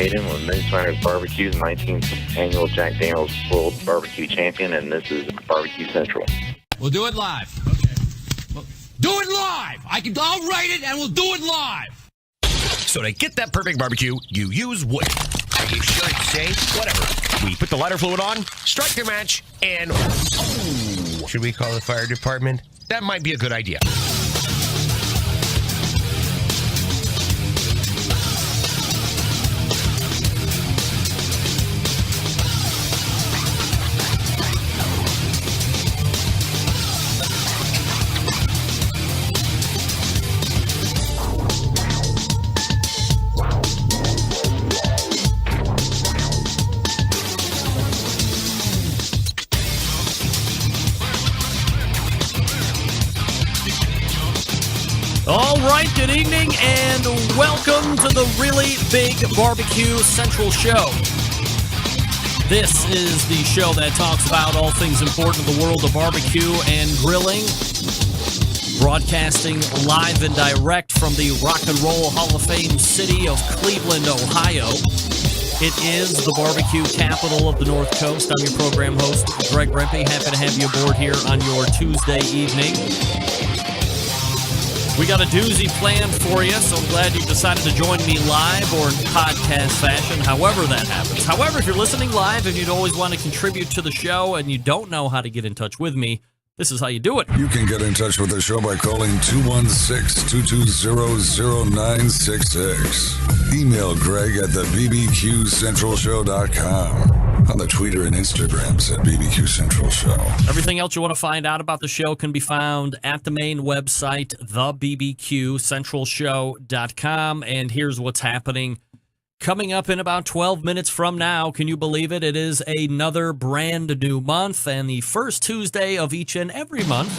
Hayden with Midswinter's Barbecue, 19th annual Jack Daniel's World Barbecue Champion, and this is Barbecue Central. We'll do it live. Okay. Well, do it live! I'll write it and we'll do it live! So to get that perfect barbecue, you use wood. Are you sure it's safe? Whatever. We put the lighter fluid on, strike the match, and... Oh, should we call the fire department? That might be a good idea. All right, good evening, and welcome to the Really Big Barbecue Central Show. This is the show that talks about all things important in the world of barbecue and grilling. Broadcasting live and direct from the Rock and Roll Hall of Fame city of Cleveland, Ohio. It is the barbecue capital of the North Coast. I'm your program host, Greg Rempe. Happy to have you aboard here on your Tuesday evening. We got a doozy planned for you, so I'm glad you decided to join me live or in podcast fashion, however that happens. However, if you're listening live and you'd always want to contribute to the show and you don't know how to get in touch with me, this is how you do it. You can get in touch with the show by calling 216-220-0966. Email Greg at the bbqcentralshow.com. On the Twitter and Instagrams at BBQ Central Show. Everything else you want to find out about the show can be found at the main website, thebbqcentralshow.com. And here's what's happening. Coming up in about 12 minutes from now, can you believe it? It is another brand new month, and the first Tuesday of each and every month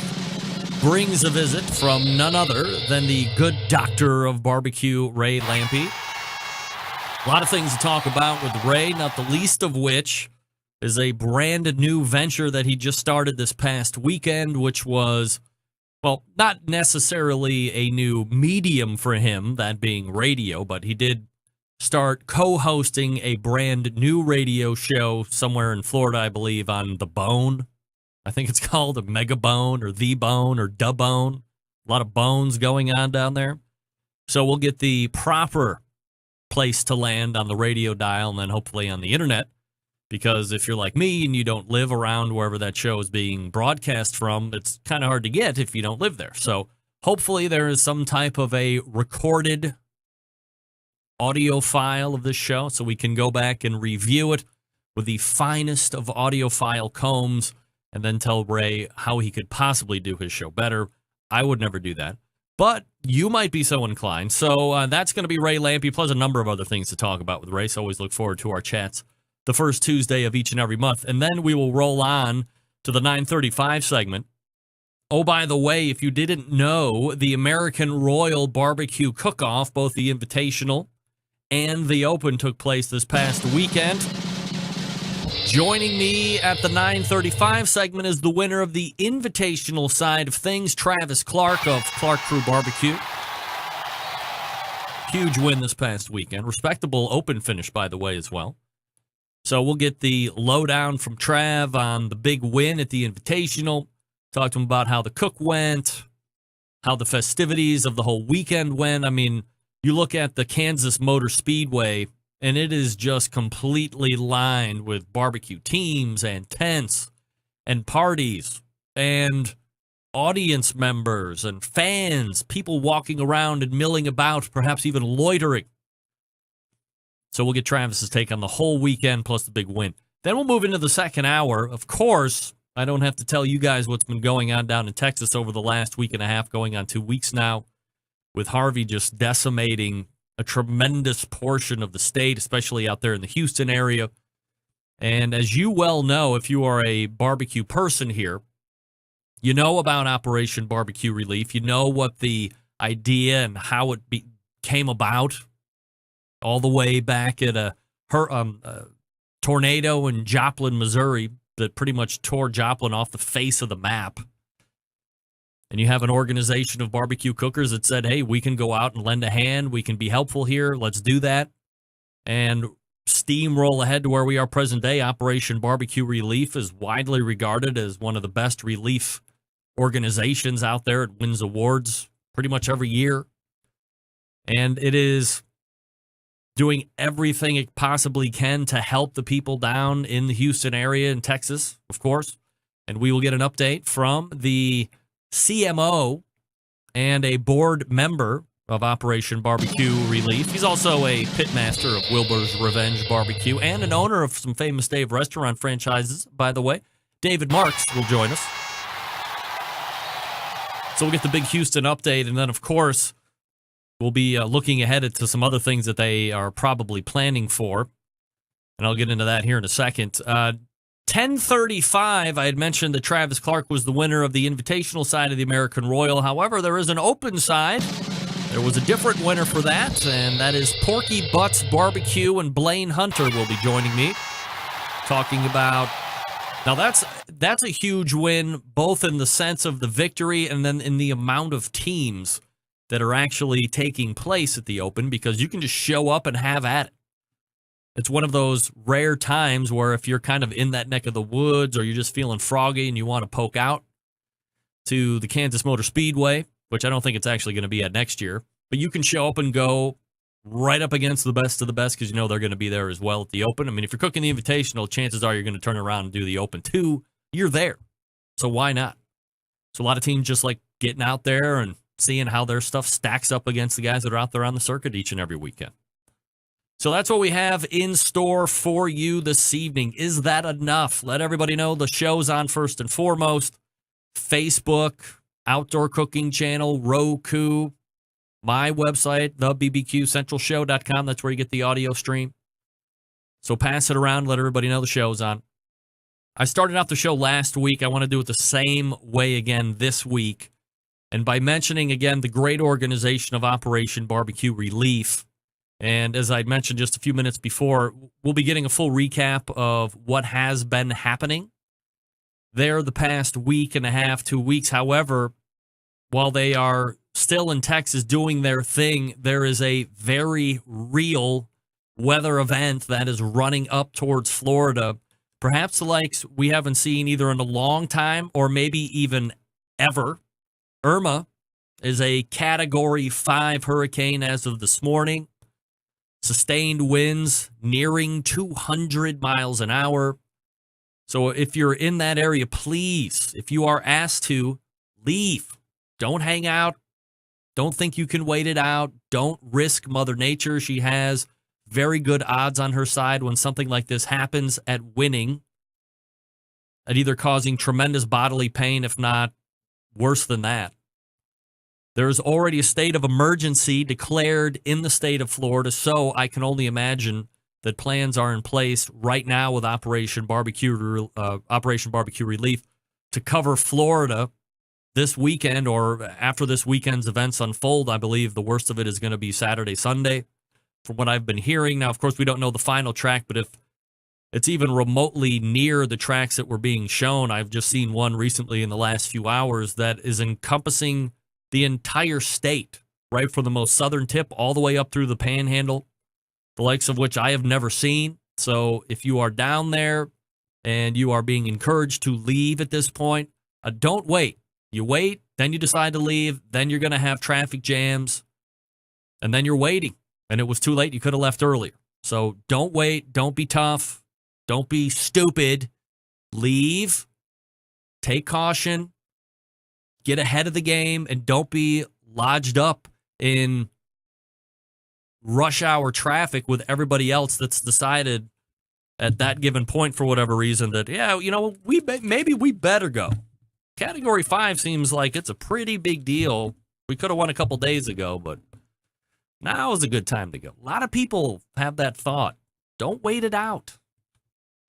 brings a visit from none other than the good doctor of barbecue, Ray Lampe. A lot of things to talk about with Ray, not the least of which is a brand new venture that he just started this past weekend, which was, well, not necessarily a new medium for him, that being radio, but he did start co-hosting a brand new radio show somewhere in Florida, I believe, on The Bone. I think it's called a Mega Bone or The Bone or Da Bone. A lot of bones going on down there. So we'll get the proper place to land on the radio dial and then hopefully on the internet, because if you're like me and you don't live around wherever that show is being broadcast from, it's kind of hard to get if you don't live there. So hopefully there is some type of a recorded audio file of this show so we can go back and review it with the finest of audiophile combs and then tell Ray how he could possibly do his show better. I would never do that, but you might be so inclined. So that's going to be Ray Lampe, plus a number of other things to talk about with Ray. So always look forward to our chats the first Tuesday of each and every month. And then we will roll on to the 9:35 segment. Oh, by the way, if you didn't know, the American Royal Barbecue Cook-Off, both the Invitational and the Open, took place this past weekend. Joining me at the 9:35 segment is the winner of the Invitational side of things, Travis Clark of Clark Crew Barbecue. Huge win this past weekend. Respectable Open finish, by the way, as well. So we'll get the lowdown from Trav on the big win at the Invitational. Talk to him about how the cook went, how the festivities of the whole weekend went. I mean, you look at the Kansas Motor Speedway, and it is just completely lined with barbecue teams and tents and parties and audience members and fans, people walking around and milling about, perhaps even loitering. So we'll get Travis's take on the whole weekend plus the big win. Then we'll move into the second hour. Of course, I don't have to tell you guys what's been going on down in Texas over the last week and a half, going on 2 weeks now, with Harvey just decimating a tremendous portion of the state, especially out there in the Houston area. And as you well know, if you are a barbecue person here, you know about Operation Barbecue Relief. You know what the idea and how it came about, all the way back at a tornado in Joplin, Missouri, that pretty much tore Joplin off the face of the map. And you have an organization of barbecue cookers that said, hey, we can go out and lend a hand. We can be helpful here. Let's do that. and steamroll ahead to where we are present day. Operation Barbecue Relief is widely regarded as one of the best relief organizations out there. It wins awards pretty much every year. And it is doing everything it possibly can to help the people down in the Houston area in Texas, of course. And we will get an update from the CMO and a board member of Operation Barbecue Relief. He's also a pitmaster of Wilbur's Revenge Barbecue and an owner of some famous Dave restaurant franchises, by the way. David Marks will join us. So we'll get the big Houston update, and then, of course, we'll be looking ahead to some other things that they are probably planning for, and I'll get into that here in a second. 10:35, I had mentioned that Travis Clark was the winner of the invitational side of the American Royal. However, there is an open side. There was a different winner for that, and that is Porky Butts Barbecue, and Blaine Hunter will be joining me, talking about... Now, that's a huge win, both in the sense of the victory and then in the amount of teams that are actually taking place at the Open, because you can just show up and have at it. It's one of those rare times where if you're kind of in that neck of the woods or you're just feeling froggy and you want to poke out to the Kansas Motor Speedway, which I don't think it's actually going to be at next year, but you can show up and go right up against the best of the best because you know they're going to be there as well at the Open. I mean, if you're cooking the Invitational, chances are you're going to turn around and do the Open too. You're there. So why not? So a lot of teams just like getting out there and seeing how their stuff stacks up against the guys that are out there on the circuit each and every weekend. So that's what we have in store for you this evening. Is that enough? Let everybody know the show's on first and foremost. Facebook, Outdoor Cooking Channel, Roku, my website, thebbqcentralshow.com. That's where you get the audio stream. So pass it around. Let everybody know the show's on. I started out the show last week. I want to do it the same way again this week. And by mentioning, again, the great organization of Operation Barbecue Relief. And as I mentioned just a few minutes before, we'll be getting a full recap of what has been happening there the past week and a half, 2 weeks. However, while they are still in Texas doing their thing, there is a very real weather event that is running up towards Florida, perhaps the likes we haven't seen either in a long time or maybe even ever. Irma is a Category 5 hurricane as of this morning. Sustained winds nearing 200 miles an hour. So if you're in that area, please, if you are asked to, leave. Don't hang out. Don't think you can wait it out. Don't risk Mother Nature. She has very good odds on her side when something like this happens at winning, at either causing tremendous bodily pain, if not worse than that. There is already a state of emergency declared in the state of Florida, so I can only imagine that plans are in place right now with Operation Barbecue Relief to cover Florida this weekend, or after this weekend's events unfold. I believe the worst of it is going to be Saturday, Sunday, from what I've been hearing. Now, of course, we don't know the final track, but if it's even remotely near the tracks that were being shown, I've just seen one recently in the last few hours that is encompassing the entire state, right from the most southern tip all the way up through the Panhandle, the likes of which I have never seen. So if you are down there and you are being encouraged to leave at this point, don't wait. You wait, then you decide to leave, then you're going to have traffic jams, and then you're waiting. And it was too late. You could have left earlier. So don't wait. Don't be tough. Don't be stupid. Leave. Take caution. Get ahead of the game, and don't be lodged up in rush hour traffic with everybody else that's decided at that given point for whatever reason that, yeah, you know, maybe we better go. Category 5 seems like it's a pretty big deal. We could have won a couple days ago, but now is a good time to go. A lot of people have that thought. Don't wait it out.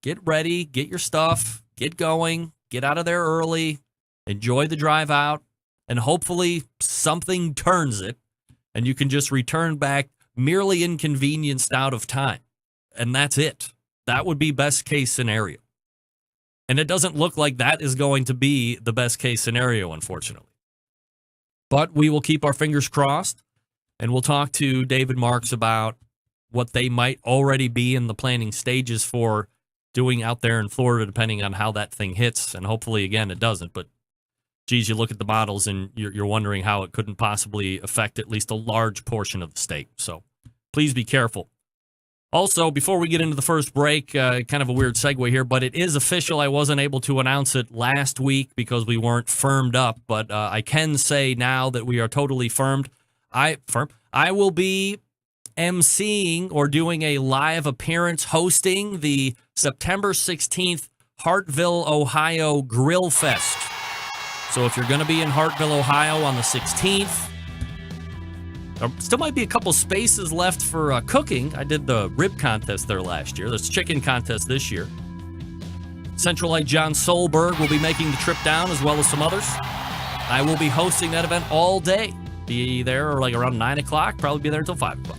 Get ready, get your stuff, get going, get out of there early. Enjoy the drive out, and hopefully something turns it, and you can just return back merely inconvenienced out of time. And that's it. That would be best case scenario. And it doesn't look like that is going to be the best case scenario, unfortunately. But we will keep our fingers crossed, and we'll talk to David Marks about what they might already be in the planning stages for doing out there in Florida, depending on how that thing hits. And hopefully, again, it doesn't. But, geez, you look at the models and you're wondering how it couldn't possibly affect at least a large portion of the state. So please be careful. Also, before we get into the first break, kind of a weird segue here, but it is official. I wasn't able to announce it last week because we weren't firmed up, but I can say now that we are totally firmed. I will be emceeing or doing a live appearance hosting the September 16th Hartville, Ohio Grill Fest. So if you're going to be in Hartville, Ohio on the 16th, there still might be a couple spaces left for cooking. I did the rib contest there last year. There's a chicken contest this year. Centralite John Solberg will be making the trip down, as well as some others. I will be hosting that event all day. Be there like around 9 o'clock, probably be there until 5 o'clock.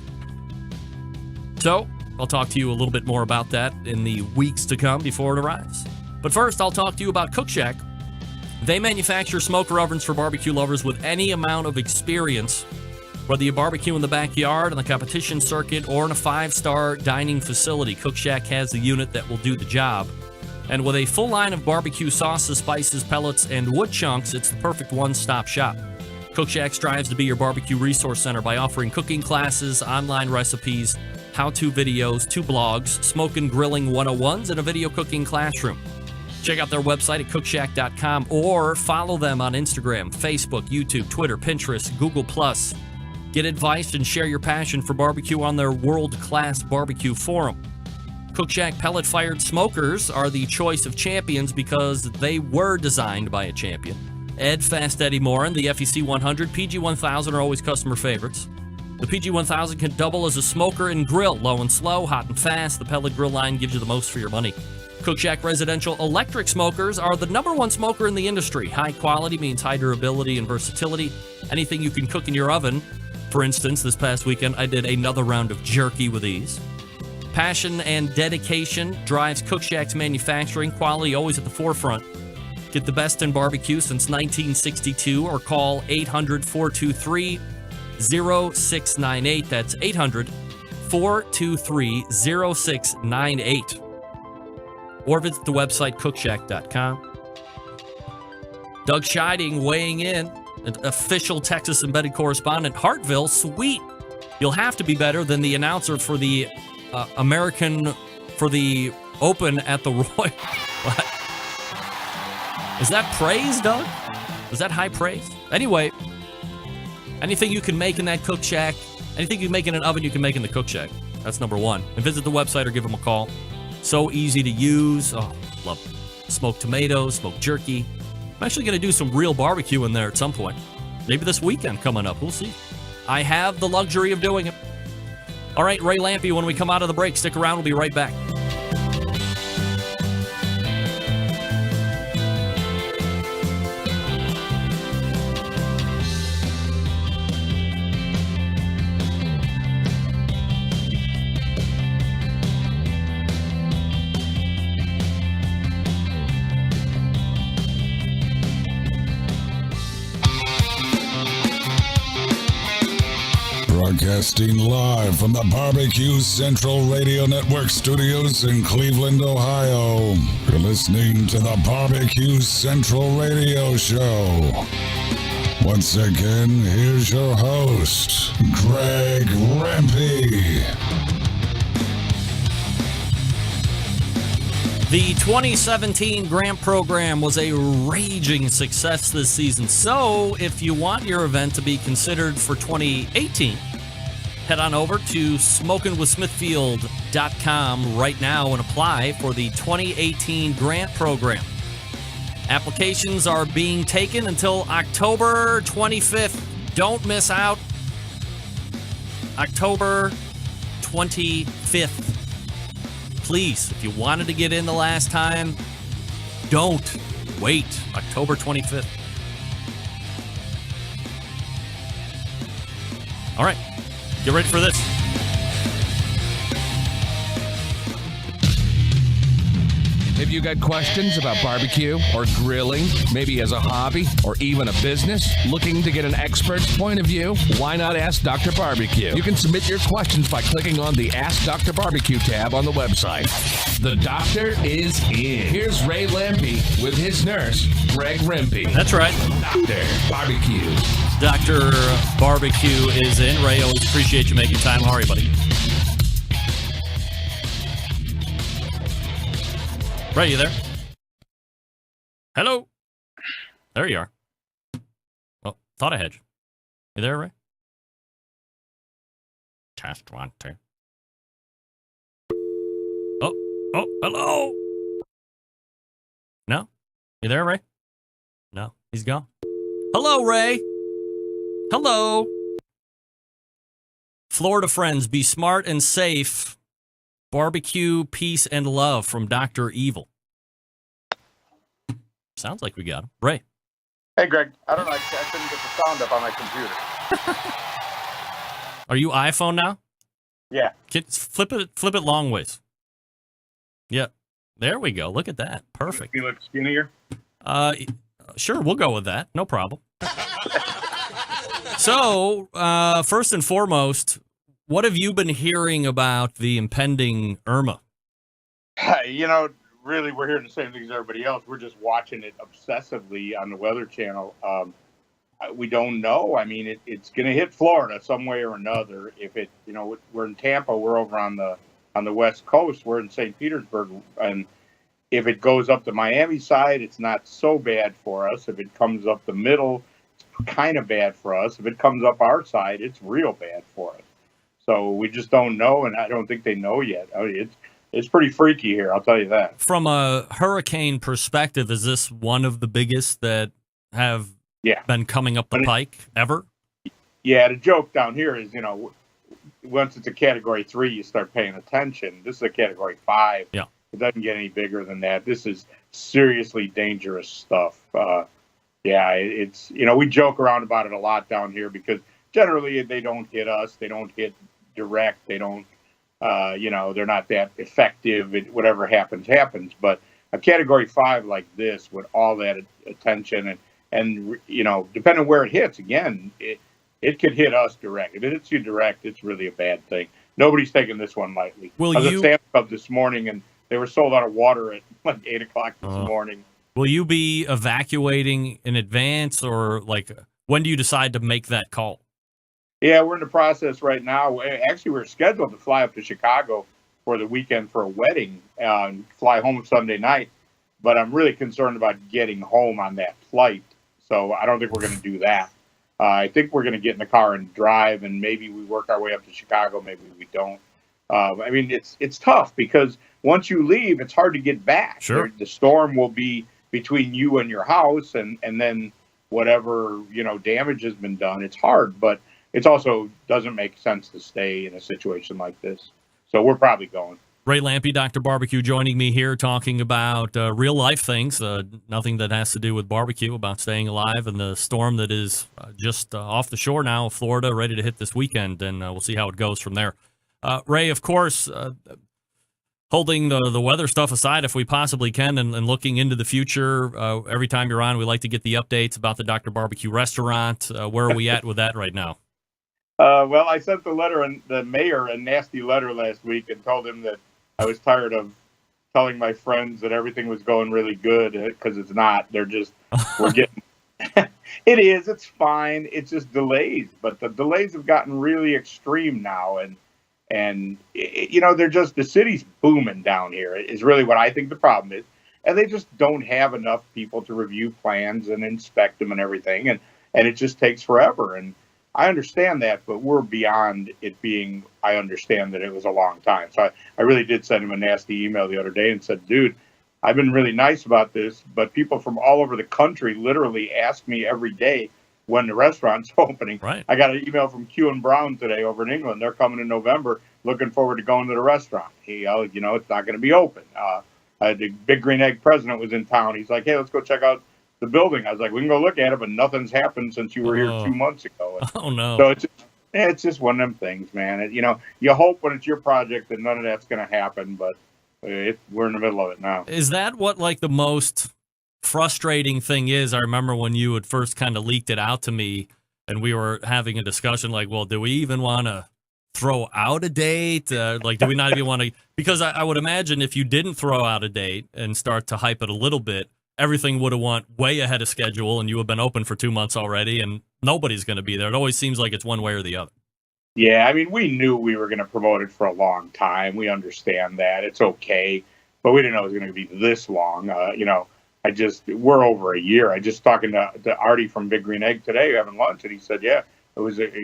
So I'll talk to you a little bit more about that in the weeks to come before it arrives. But first, I'll talk to you about Cook Shack. They manufacture smoker ovens for barbecue lovers with any amount of experience. Whether you barbecue in the backyard, on the competition circuit, or in a 5-star dining facility, Cook Shack has the unit that will do the job. And with a full line of barbecue sauces, spices, pellets, and wood chunks, it's the perfect one-stop shop. Cook Shack strives to be your barbecue resource center by offering cooking classes, online recipes, how-to videos, 2 blogs, smoke and grilling 101s, and a video cooking classroom. Check out their website at cookshack.com or follow them on Instagram, Facebook, YouTube, Twitter, Pinterest, Google+. Get advice and share your passion for barbecue on their world-class barbecue forum. Cook Shack pellet-fired smokers are the choice of champions because they were designed by a champion. Ed Fast Eddie Morin, the FEC 100, PG 1000 are always customer favorites. The PG 1000 can double as a smoker and grill, low and slow, hot and fast. The pellet grill line gives you the most for your money. Cook Shack residential electric smokers are the #1 smoker in the industry. High quality means high durability and versatility. Anything you can cook in your oven. For instance, this past weekend, I did another round of jerky with these. Passion and dedication drives Cook Shack's manufacturing, quality always at the forefront. Get the best in barbecue since 1962 or call 800-423-0698. That's 800-423-0698. Or visit the website cookshack.com. Doug Scheiding weighing in. An official Texas embedded correspondent. Hartville, sweet. You'll have to be better than the announcer for the Open at the Royal. What? Is that praise, Doug? Is that high praise? Anyway, anything you can make in that Cook Shack, anything you can make in an oven, you can make in the Cook Shack. That's #1. And visit the website or give them a call. So easy to use. Oh, love it. Smoked tomatoes, smoked jerky. I'm actually going to do some real barbecue in there at some point. Maybe this weekend coming up. We'll see. I have the luxury of doing it. All right, Ray Lampe, when we come out of the break, stick around. We'll be right back. Broadcasting live from the Barbecue Central Radio Network studios in Cleveland, Ohio. You're listening to the Barbecue Central Radio Show. Once again, here's your host, Greg Rempe. The 2017 grant program was a raging success this season. So if you want your event to be considered for 2018, head on over to SmokingWithSmithfield.com right now and apply for the 2018 grant program. Applications are being taken until October 25th. Don't miss out. October 25th. Please, if you wanted to get in the last time, don't wait. October 25th. All right, get ready for this. Have you got questions about barbecue or grilling, maybe as a hobby or even a business? Looking to get an expert's point of view? Why not ask Dr. Barbecue? You can submit your questions by clicking on the Ask Dr. Barbecue tab on the website. The doctor is in. Here's Ray Lampy with his nurse, Greg Rempe. That's right. Dr. Barbecue. Dr. Barbecue is in. Ray, always appreciate you making time. How are you, buddy? Ray, you there? Hello? There you are. Well, thought I had you. You there, Ray? Test 1, 2. Oh, hello? No? You there, Ray? No, he's gone. Hello, Ray. Hello. Florida friends, be smart and safe. Barbecue, peace, and love from Dr. Evil. Sounds like we got him. Ray. Hey, Greg. I don't know. I couldn't get the sound up on my computer. Are you iPhone now? Yeah. Flip it long ways. Yep. There we go. Look at that. Perfect. You look skinnier? Sure, we'll go with that. No problem. So, first and foremost, what have you been hearing about the impending Irma? You know, really, we're hearing the same thing as everybody else. We're just watching it obsessively on the Weather Channel. We don't know. I mean, it's going to hit Florida some way or another. If it, you know, we're in Tampa, we're over on the West Coast. We're in St. Petersburg, and if it goes up the Miami side, it's not so bad for us. If it comes up the middle, it's kind of bad for us. If it comes up our side, it's real bad for us. So we just don't know, and I don't think they know yet. I mean, it's pretty freaky here, I'll tell you that. From a hurricane perspective, is this one of the biggest that have been coming up the pike ever? Yeah, the joke down here is, you know, once it's a Category 3, you start paying attention. This is a Category 5. Yeah. It doesn't get any bigger than that. This is seriously dangerous stuff. It's, you know, we joke around about it a lot down here because generally they don't hit us. They don't hit direct. They don't, you know, they're not that effective. Whatever happens. But a Category 5 like this with all that attention and you know, depending on where it hits, again, it could hit us direct. If it hits you direct, it's really a bad thing. Nobody's taking this one lightly. I was at Sam's Club this morning, and they were sold out of water at like 8 o'clock this morning. Will you be evacuating in advance, or like when do you decide to make that call? Yeah, we're in the process right now. Actually, we're scheduled to fly up to Chicago for the weekend for a wedding and fly home Sunday night. But I'm really concerned about getting home on that flight. So I don't think we're going to do that. I think we're going to get in the car and drive, and maybe we work our way up to Chicago. Maybe we don't. I mean, it's tough because once you leave, it's hard to get back. Sure. The storm will be between you and your house, and then whatever, you know, damage has been done. It's hard, but it also doesn't make sense to stay in a situation like this. So we're probably going. Ray Lampy, Dr. Barbecue, joining me here talking about real life things, nothing that has to do with barbecue, about staying alive and the storm that is just off the shore now of Florida, ready to hit this weekend, and we'll see how it goes from there. Ray, of course, holding the weather stuff aside if we possibly can and looking into the future, every time you're on, we like to get the updates about the Dr. Barbecue restaurant. Where are we at with that right now? Well, I sent the mayor a nasty letter last week and told him that I was tired of telling my friends that everything was going really good, because it's not. They're just, we're getting, it's fine. It's just delays, but the delays have gotten really extreme now. And you know, they're just, the city's booming down here is really what I think the problem is. And they just don't have enough people to review plans and inspect them and everything. And it just takes forever. And I understand that, but we're beyond it being, I understand that it was a long time. So I really did send him a nasty email the other day and said, dude, I've been really nice about this, but people from all over the country literally ask me every day when the restaurant's opening. Right. I got an email from Q and Brown today over in England. They're coming in November, looking forward to going to the restaurant. You know, it's not going to be open. The Big Green Egg president was in town. He's like, hey, let's go check out the building. I was like, we can go look at it, but nothing's happened since you were here 2 months ago. Oh no! So it's just one of them things, man. You know, you hope when it's your project that none of that's going to happen, but We're in the middle of it now. Is that what like the most frustrating thing is? I remember when you had first kind of leaked it out to me and we were having a discussion like, well, do we even want to throw out a date? Like, do we not even want to? Because I would imagine if you didn't throw out a date and start to hype it a little bit, everything would have went way ahead of schedule and you have been open for 2 months already and nobody's going to be there. It always seems like it's one way or the other. Yeah, I mean, we knew we were going to promote it for a long time. We understand that. It's okay. But we didn't know it was going to be this long. We're over a year. I just talking to Artie from Big Green Egg today having lunch, and he said, yeah, he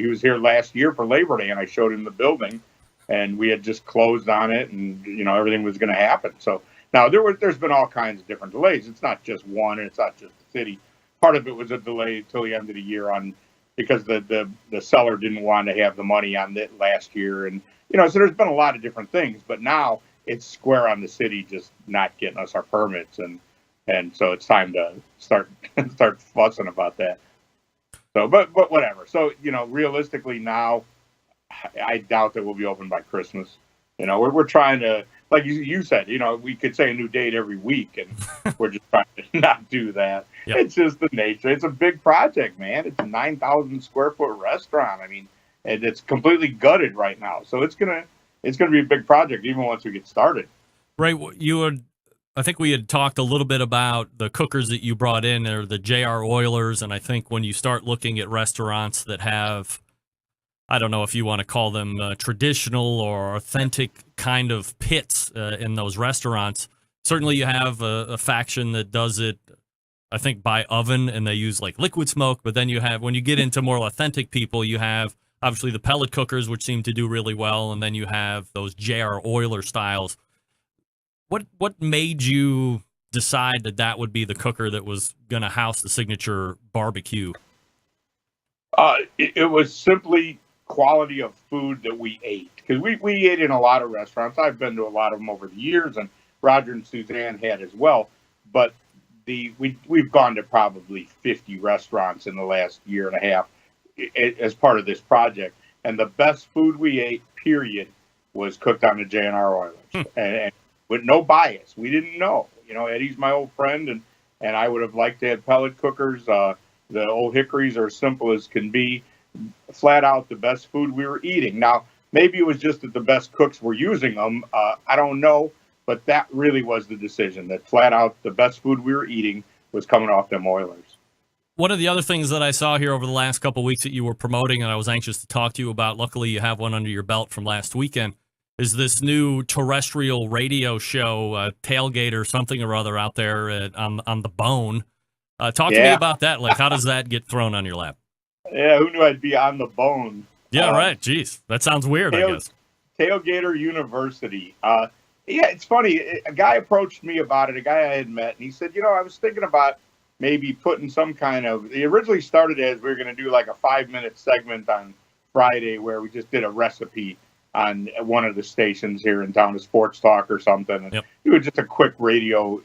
was here last year for Labor Day, and I showed him the building, and we had just closed on it, and, everything was going to happen. So now there's been all kinds of different delays. It's not just one, and it's not just the city. Part of it was a delay until the end of the year because the seller didn't want to have the money on it last year. And, so there's been a lot of different things, but now it's square on the city just not getting us our permits. And so it's time to start fussing about that. So, but whatever. So, realistically now, I doubt that we'll be open by Christmas. We're trying to, like you said, we could say a new date every week, and we're just trying to not do that. Yep. It's just the nature. It's a big project, man. It's a 9,000 square foot restaurant. I mean, and it's completely gutted right now. So it's gonna be a big project even once we get started. Right. I think we had talked a little bit about the cookers that you brought in, or the JR Oilers, and I think when you start looking at restaurants that have, I don't know if you want to call them traditional or authentic kind of pits in those restaurants. Certainly you have a faction that does it, I think, by oven, and they use like liquid smoke. But then you have, when you get into more authentic people, you have obviously the pellet cookers, which seem to do really well. And then you have those JR Oiler styles. What made you decide that would be the cooker that was going to house the signature barbecue? It was simply quality of food that we ate, because we ate in a lot of restaurants. I've been to a lot of them over the years, and Roger and Suzanne had as well. But we've gone to probably 50 restaurants in the last year and a half as part of this project, and the best food we ate, period, was cooked on the JNR Oilers, and with no bias. We didn't know. Eddie's my old friend, and I would have liked to have pellet cookers. The Old Hickories are as simple as can be. Flat out the best food we were eating. Now, maybe it was just that the best cooks were using them. I don't know, but that really was the decision, that flat out the best food we were eating was coming off them Oilers. One of the other things that I saw here over the last couple of weeks that you were promoting, and I was anxious to talk to you about, luckily you have one under your belt from last weekend, is this new terrestrial radio show, Tailgate or something or other out there on the Bone. Talk to me about that. Like, how does that get thrown on your lap? Yeah, who knew I'd be on the Bone? Yeah, right. Jeez, that sounds weird, I guess. Tailgater University. Yeah, it's funny. A guy approached me about it, a guy I had met, and he said, I was thinking about maybe putting some kind of, it originally started as we were going to do like a 5-minute segment on Friday where we just did a recipe on one of the stations here in town, a sports talk or something. And it was just a quick radio,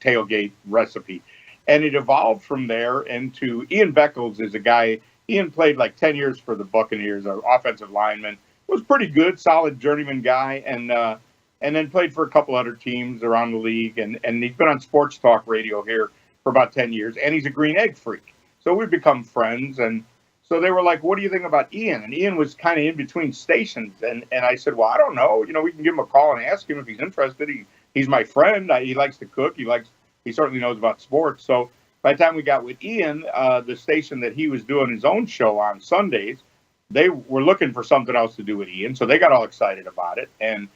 tailgate recipe. And it evolved from there into Ian Beckles is a guy. Ian played like 10 years for the Buccaneers, an offensive lineman. Was pretty good, solid journeyman guy, and then played for a couple other teams around the league. And he's been on sports talk radio here for about 10 years. And he's a Green Egg freak. So we've become friends. And so they were like, what do you think about Ian? And Ian was kind of in between stations. And I said, well, I don't know. We can give him a call and ask him if he's interested. He's my friend. He likes to cook. He certainly knows about sports. So by the time we got with Ian, the station that he was doing his own show on Sundays, they were looking for something else to do with Ian. So they got all excited about it. And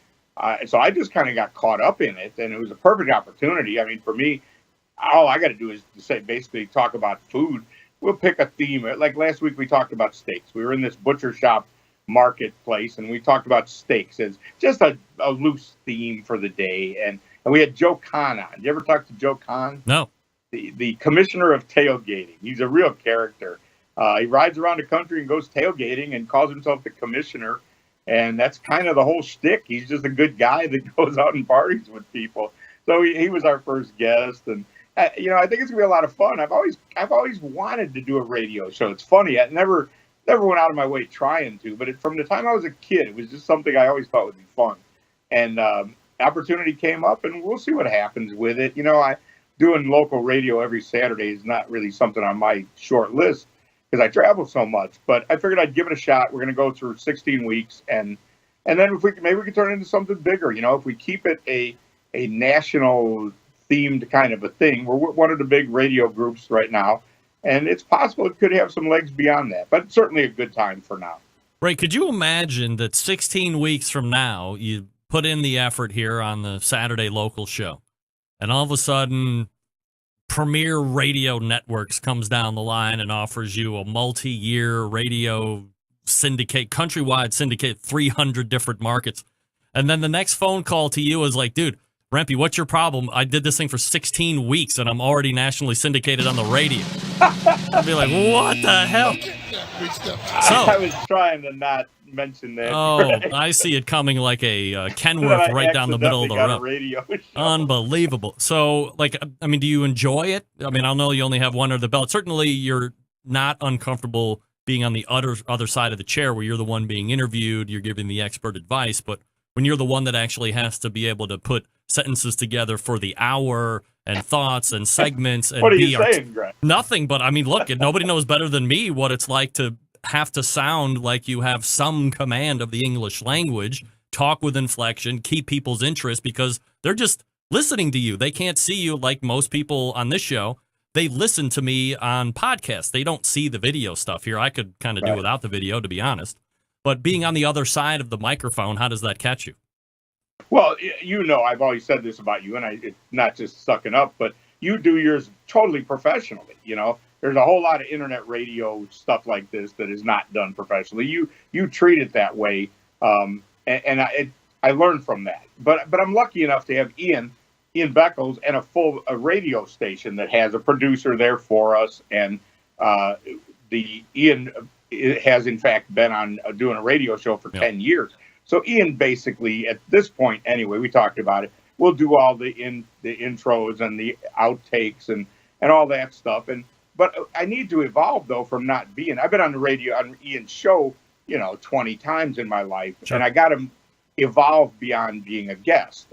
so I just kind of got caught up in it. And it was a perfect opportunity. I mean, for me, all I got to do is basically talk about food. We'll pick a theme. Like last week, we talked about steaks. We were in this butcher shop marketplace, and we talked about steaks as just a loose theme for the day. And we had Joe Kahn on. You ever talk to Joe Kahn? No. The commissioner of tailgating. He's a real character. He rides around the country and goes tailgating and calls himself the commissioner. And that's kind of the whole shtick. He's just a good guy that goes out and parties with people. So he was our first guest. And, I think it's going to be a lot of fun. I've always wanted to do a radio show. It's funny. I never went out of my way trying to. But from the time I was a kid, it was just something I always thought would be fun. And opportunity came up, and we'll see what happens with it. I doing local radio every Saturday is not really something on my short list because I travel so much. But I figured I'd give it a shot. We're going to go through 16 weeks, and then if maybe we can turn it into something bigger. If we keep it a national themed kind of a thing, we're one of the big radio groups right now, and it's possible it could have some legs beyond that. But it's certainly a good time for now. Ray, could you imagine that 16 weeks from now, you put in the effort here on the Saturday local show, and all of a sudden, Premier Radio Networks comes down the line and offers you a multi-year radio syndicate, countrywide syndicate, 300 different markets. And then the next phone call to you is like, dude, Rempy, what's your problem? I did this thing for 16 weeks and I'm already nationally syndicated on the radio. I'd be like, what the hell? I was trying to not mention that. Oh, right? I see it coming like a Kenworth right down the middle of the road. Radio show. Unbelievable. So, do you enjoy it? I know you only have one under the belt. Certainly, you're not uncomfortable being on the other side of the chair where you're the one being interviewed, you're giving the expert advice, but when you're the one that actually has to be able to put sentences together for the hour and thoughts and segments and what are you saying, Greg? Nothing, but look, nobody knows better than me what it's like to have to sound like you have some command of the English language, talk with inflection, keep people's interest because they're just listening to you. They can't see you like most people on this show. They listen to me on podcasts. They don't see the video stuff here. I could kind of do without the video, to be honest. But being on the other side of the microphone, how does that catch you? Well, I've always said this about you, and it's not just sucking up, but you do yours totally professionally. There's a whole lot of internet radio stuff like this that is not done professionally. You treat it that way, and I learned from that. But I'm lucky enough to have Ian Beckles and a radio station that has a producer there for us, and Ian has in fact been on doing a radio show for 10 years. So Ian basically, at this point anyway, we talked about it, we'll do all the intros and the outtakes and all that stuff. But I need to evolve, though, from not being. I've been on the radio on Ian's show, 20 times in my life, Sure. And I got to evolve beyond being a guest.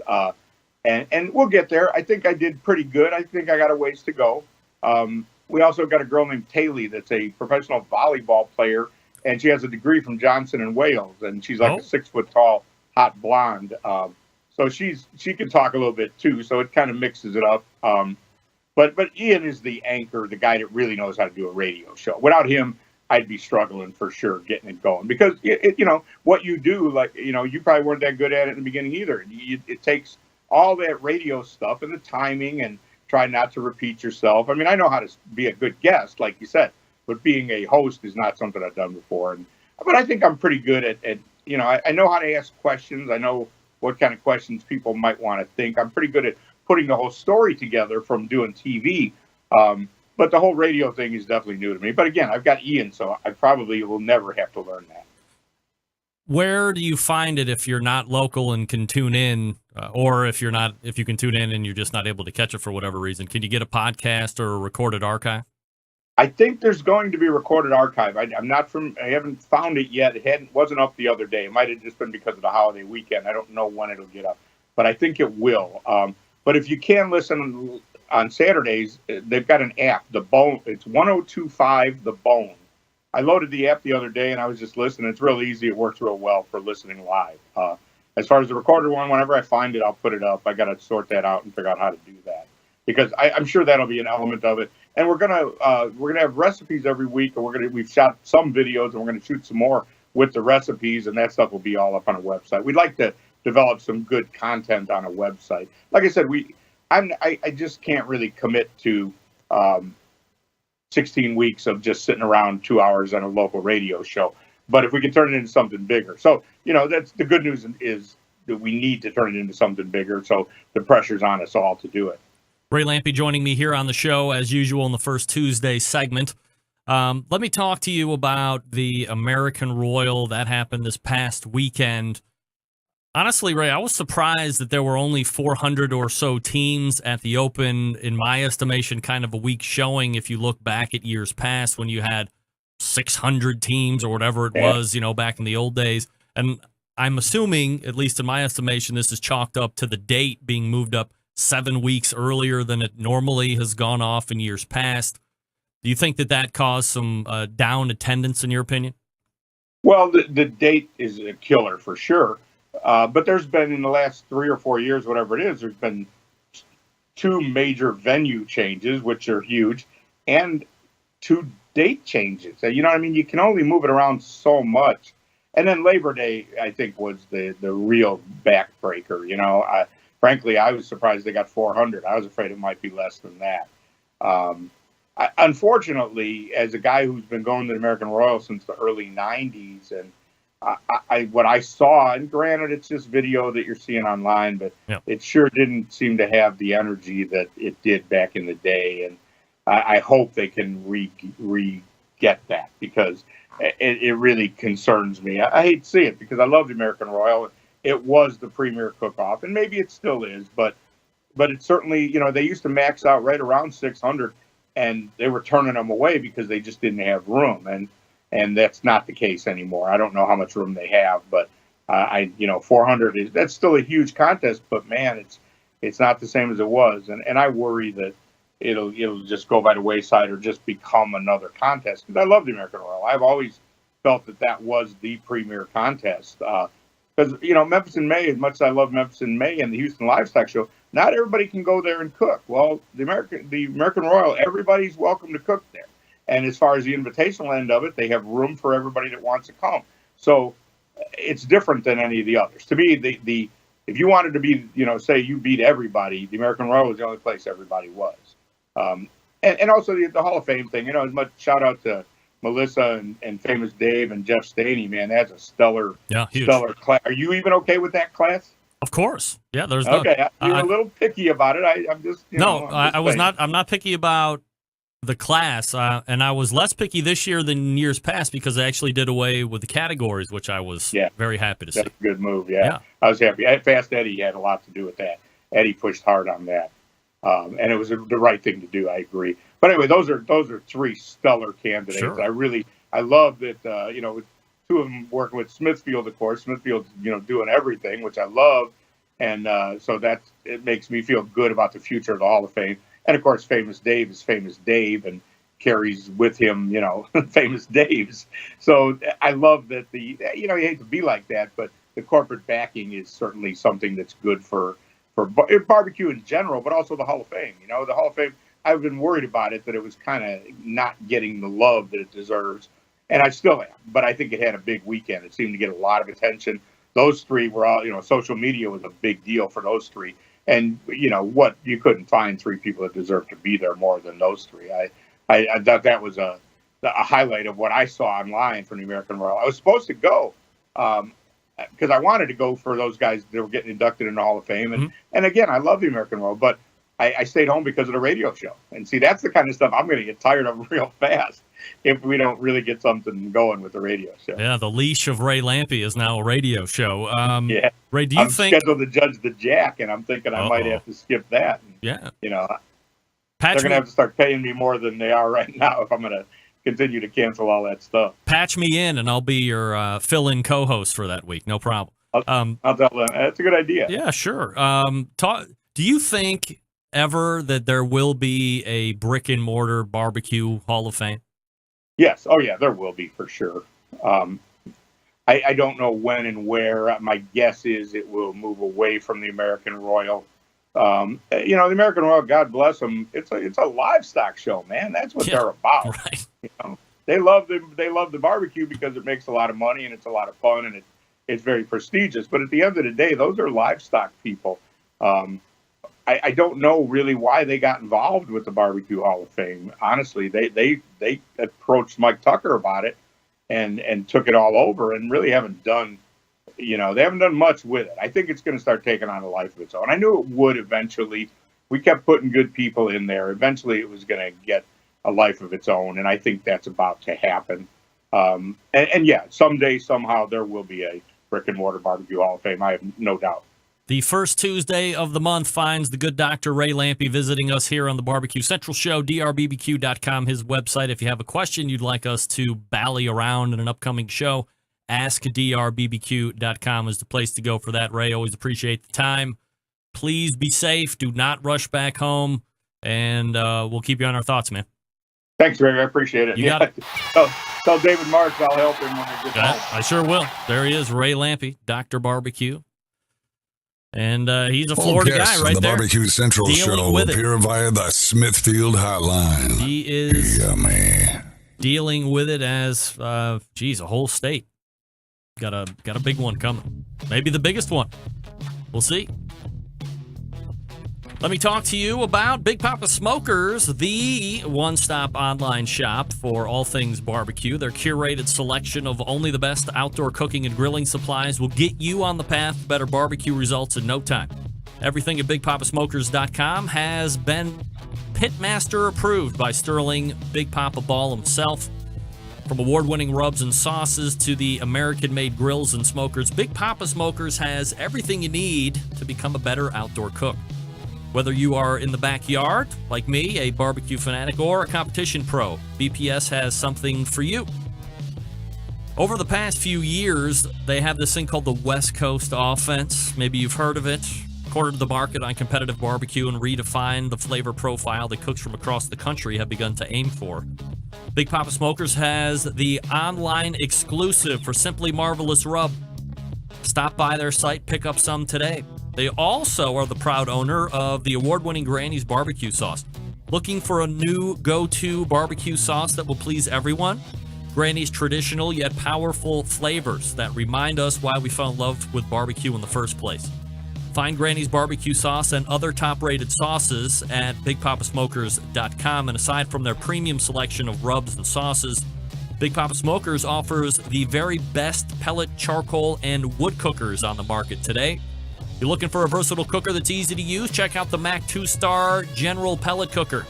And we'll get there. I think I did pretty good. I think I got a ways to go. We also got a girl named Taylor that's a professional volleyball player, and she has a degree from Johnson and Wales, and she's like a 6 foot tall, hot blonde. So she can talk a little bit too. So it kind of mixes it up. But Ian is the anchor, the guy that really knows how to do a radio show. Without him, I'd be struggling for sure getting it going because what you do, you probably weren't that good at it in the beginning either. It takes all that radio stuff and the timing and try not to repeat yourself. I know how to be a good guest, like you said, but being a host is not something I've done before. But I think I'm pretty good at I know how to ask questions. I know what kind of questions people might want to think. I'm pretty good at putting the whole story together from doing TV. But the whole radio thing is definitely new to me. But again, I've got Ian, so I probably will never have to learn that. Where do you find it if you're not local and can tune in, or if you can tune in and you're just not able to catch it for whatever reason? Can you get a podcast or a recorded archive? I think there's going to be a recorded archive. I haven't found it yet. It wasn't up the other day. It might have just been because of the holiday weekend. I don't know when it'll get up, but I think it will. But if you can listen on Saturdays, they've got an app, The Bone. It's 1025 The Bone. I loaded the app the other day and I was just listening. It's real easy. It works real well for listening live. As far as the recorded one, whenever I find it, I'll put it up. I got to sort that out and figure out how to do that because I'm sure that'll be an element of it. And we're gonna have recipes every week, and we've shot some videos, and we're gonna shoot some more with the recipes, and that stuff will be all up on a website. We'd like to develop some good content on a website. Like I said, I just can't really commit to 16 weeks of just sitting around 2 hours on a local radio show. But if we can turn it into something bigger, so that's the good news is that we need to turn it into something bigger. So the pressure's on us all to do it. Ray Lampe joining me here on the show, as usual, in the first Tuesday segment. Let me talk to you about the American Royal that happened this past weekend. Honestly, Ray, I was surprised that there were only 400 or so teams at the Open. In my estimation, kind of a weak showing if you look back at years past when you had 600 teams or whatever it was, back in the old days. And I'm assuming, at least in my estimation, this is chalked up to the date being moved up 7 weeks earlier than it normally has gone off in years past. Do you think that caused some down attendance, in your opinion? Well, the date is a killer for sure. But there's been, in the last 3 or 4 years, whatever it is, there's been 2 major venue changes, which are huge, and 2 date changes. You know what I mean? You can only move it around so much. And then Labor Day, I think, was the real backbreaker. You know, frankly, I was surprised they got 400. I was afraid it might be less than that. Unfortunately, as a guy who's been going to the American Royal since the early 90s, and what I saw, and granted, it's just video that you're seeing online, but it sure didn't seem to have the energy that it did back in the day. And I hope they can re-get that, because it really concerns me. I hate to see it, because I love the American Royal. It was the premier cook-off, and maybe it still is, but it's certainly, you know, they used to max out right around 600, and they were turning them away because they just didn't have room. And that's not the case anymore. I don't know how much room they have, but 400 that's still a huge contest, but man, it's not the same as it was. And I worry that it'll just go by the wayside or just become another contest. Because I love the American Royal. I've always felt that was the premier contest. Because, Memphis in May, as much as I love Memphis in May and the Houston Livestock Show, not everybody can go there and cook. Well, the American Royal, everybody's welcome to cook there. And as far as the invitational end of it, they have room for everybody that wants to come. So it's different than any of the others. To me, if you wanted to be, say you beat everybody, the American Royal was the only place everybody was. And also the Hall of Fame thing, as much shout out to Melissa and Famous Dave and Jeff Staney, man, that's a stellar class. Are you even okay with that class? Of course. Yeah, there's okay. You're a little picky about it. I'm just I was not. I'm not picky about the class, and I was less picky this year than years past because I actually did away with the categories, which I was very happy to see. That's a good move. Yeah, I was happy. Fast Eddie had a lot to do with that. Eddie pushed hard on that, and it was the right thing to do. I agree. But anyway, those are 3 stellar candidates. Sure. I love that. With 2 of them working with Smithfield, of course. Smithfield's doing everything, which I love, and so it makes me feel good about the future of the Hall of Fame. And of course, Famous Dave is Famous Dave and carries with him, Famous Daves. So I love that you hate to be like that, but the corporate backing is certainly something that's good for barbecue in general, but also the Hall of Fame. The Hall of Fame, I've been worried about it, that it was kind of not getting the love that it deserves. And I still am, but I think it had a big weekend. It seemed to get a lot of attention. Those 3 were all, social media was a big deal for those 3. And you couldn't find 3 people that deserved to be there more than those 3. I thought that was a highlight of what I saw online from the American Royal. I was supposed to go because I wanted to go for those guys that were getting inducted in the Hall of Fame. And again, I love the American Royal, but I stayed home because of the radio show. And see, that's the kind of stuff I'm going to get tired of real fast if we don't really get something going with the radio show. Yeah, the leash of Ray Lampy is now a radio show. Ray, do you think... I'm scheduled to judge the Jack, and I'm thinking I might have to skip that. Yeah. They're going to have to start paying me more than they are right now if I'm going to continue to cancel all that stuff. Patch me in, and I'll be your fill-in co-host for that week. No problem. I'll tell them. That's a good idea. Yeah, sure. Do you think ever that there will be a brick-and-mortar barbecue Hall of Fame? Yes. Oh, yeah, there will be for sure. I don't know when and where. My guess is it will move away from the American Royal. The American Royal, God bless them, it's a livestock show, man. That's what they're about. Right. They love the barbecue because it makes a lot of money and it's a lot of fun and it's very prestigious. But at the end of the day, those are livestock people. I don't know really why they got involved with the Barbecue Hall of Fame. Honestly, they approached Mike Tucker about it and took it all over and really haven't done, they haven't done much with it. I think it's going to start taking on a life of its own. I knew it would eventually. We kept putting good people in there. Eventually, it was going to get a life of its own, and I think that's about to happen. And yeah, someday, somehow, there will be a brick-and-mortar Barbecue Hall of Fame. I have no doubt. The first Tuesday of the month finds the good Dr. Ray Lampy visiting us here on the Barbecue Central Show, drbbq.com, his website. If you have a question you'd like us to bally around in an upcoming show, AskDRBBQ.com is the place to go for that, Ray. Always appreciate the time. Please be safe. Do not rush back home. And we'll keep you on our thoughts, man. Thanks, Greg. I appreciate it. You got it. Tell David Marks I'll help him when he gets home. I sure will. There he is, Ray Lampe, Dr. Barbecue. And he's a Florida guy right the there. Barbecue Central show will appear via the Smithfield Hotline. He is yummy. Dealing with it as, a whole state. Got a big one coming. Maybe the biggest one. We'll see. Let me talk to you about Big Papa Smokers, the one-stop online shop for all things barbecue. Their curated selection of only the best outdoor cooking and grilling supplies will get you on the path to better barbecue results in no time. Everything at BigPapaSmokers.com has been Pitmaster approved by Sterling Big Papa Ball himself. From award-winning rubs and sauces to the American-made grills and smokers, Big Papa Smokers has everything you need to become a better outdoor cook. Whether you are in the backyard, like me, a barbecue fanatic, or a competition pro, BPS has something for you. Over the past few years, they have this thing called the West Coast Offense. Maybe you've heard of it. Cornered the market on competitive barbecue and redefined the flavor profile that cooks from across the country have begun to aim for. Big Papa Smokers has the online exclusive for Simply Marvelous Rub. Stop by their site, pick up some today. They also are the proud owner of the award-winning Granny's barbecue sauce. Looking for a new go-to barbecue sauce that will please everyone? Granny's traditional yet powerful flavors that remind us why we fell in love with barbecue in the first place. Find Granny's barbecue sauce and other top-rated sauces at BigPapaSmokers.com. And aside from their premium selection of rubs and sauces, Big Papa Smokers offers the very best pellet, charcoal, and wood cookers on the market today. You're looking for a versatile cooker that's easy to use? Check out the Mac 2-Star General Pellet Cooker.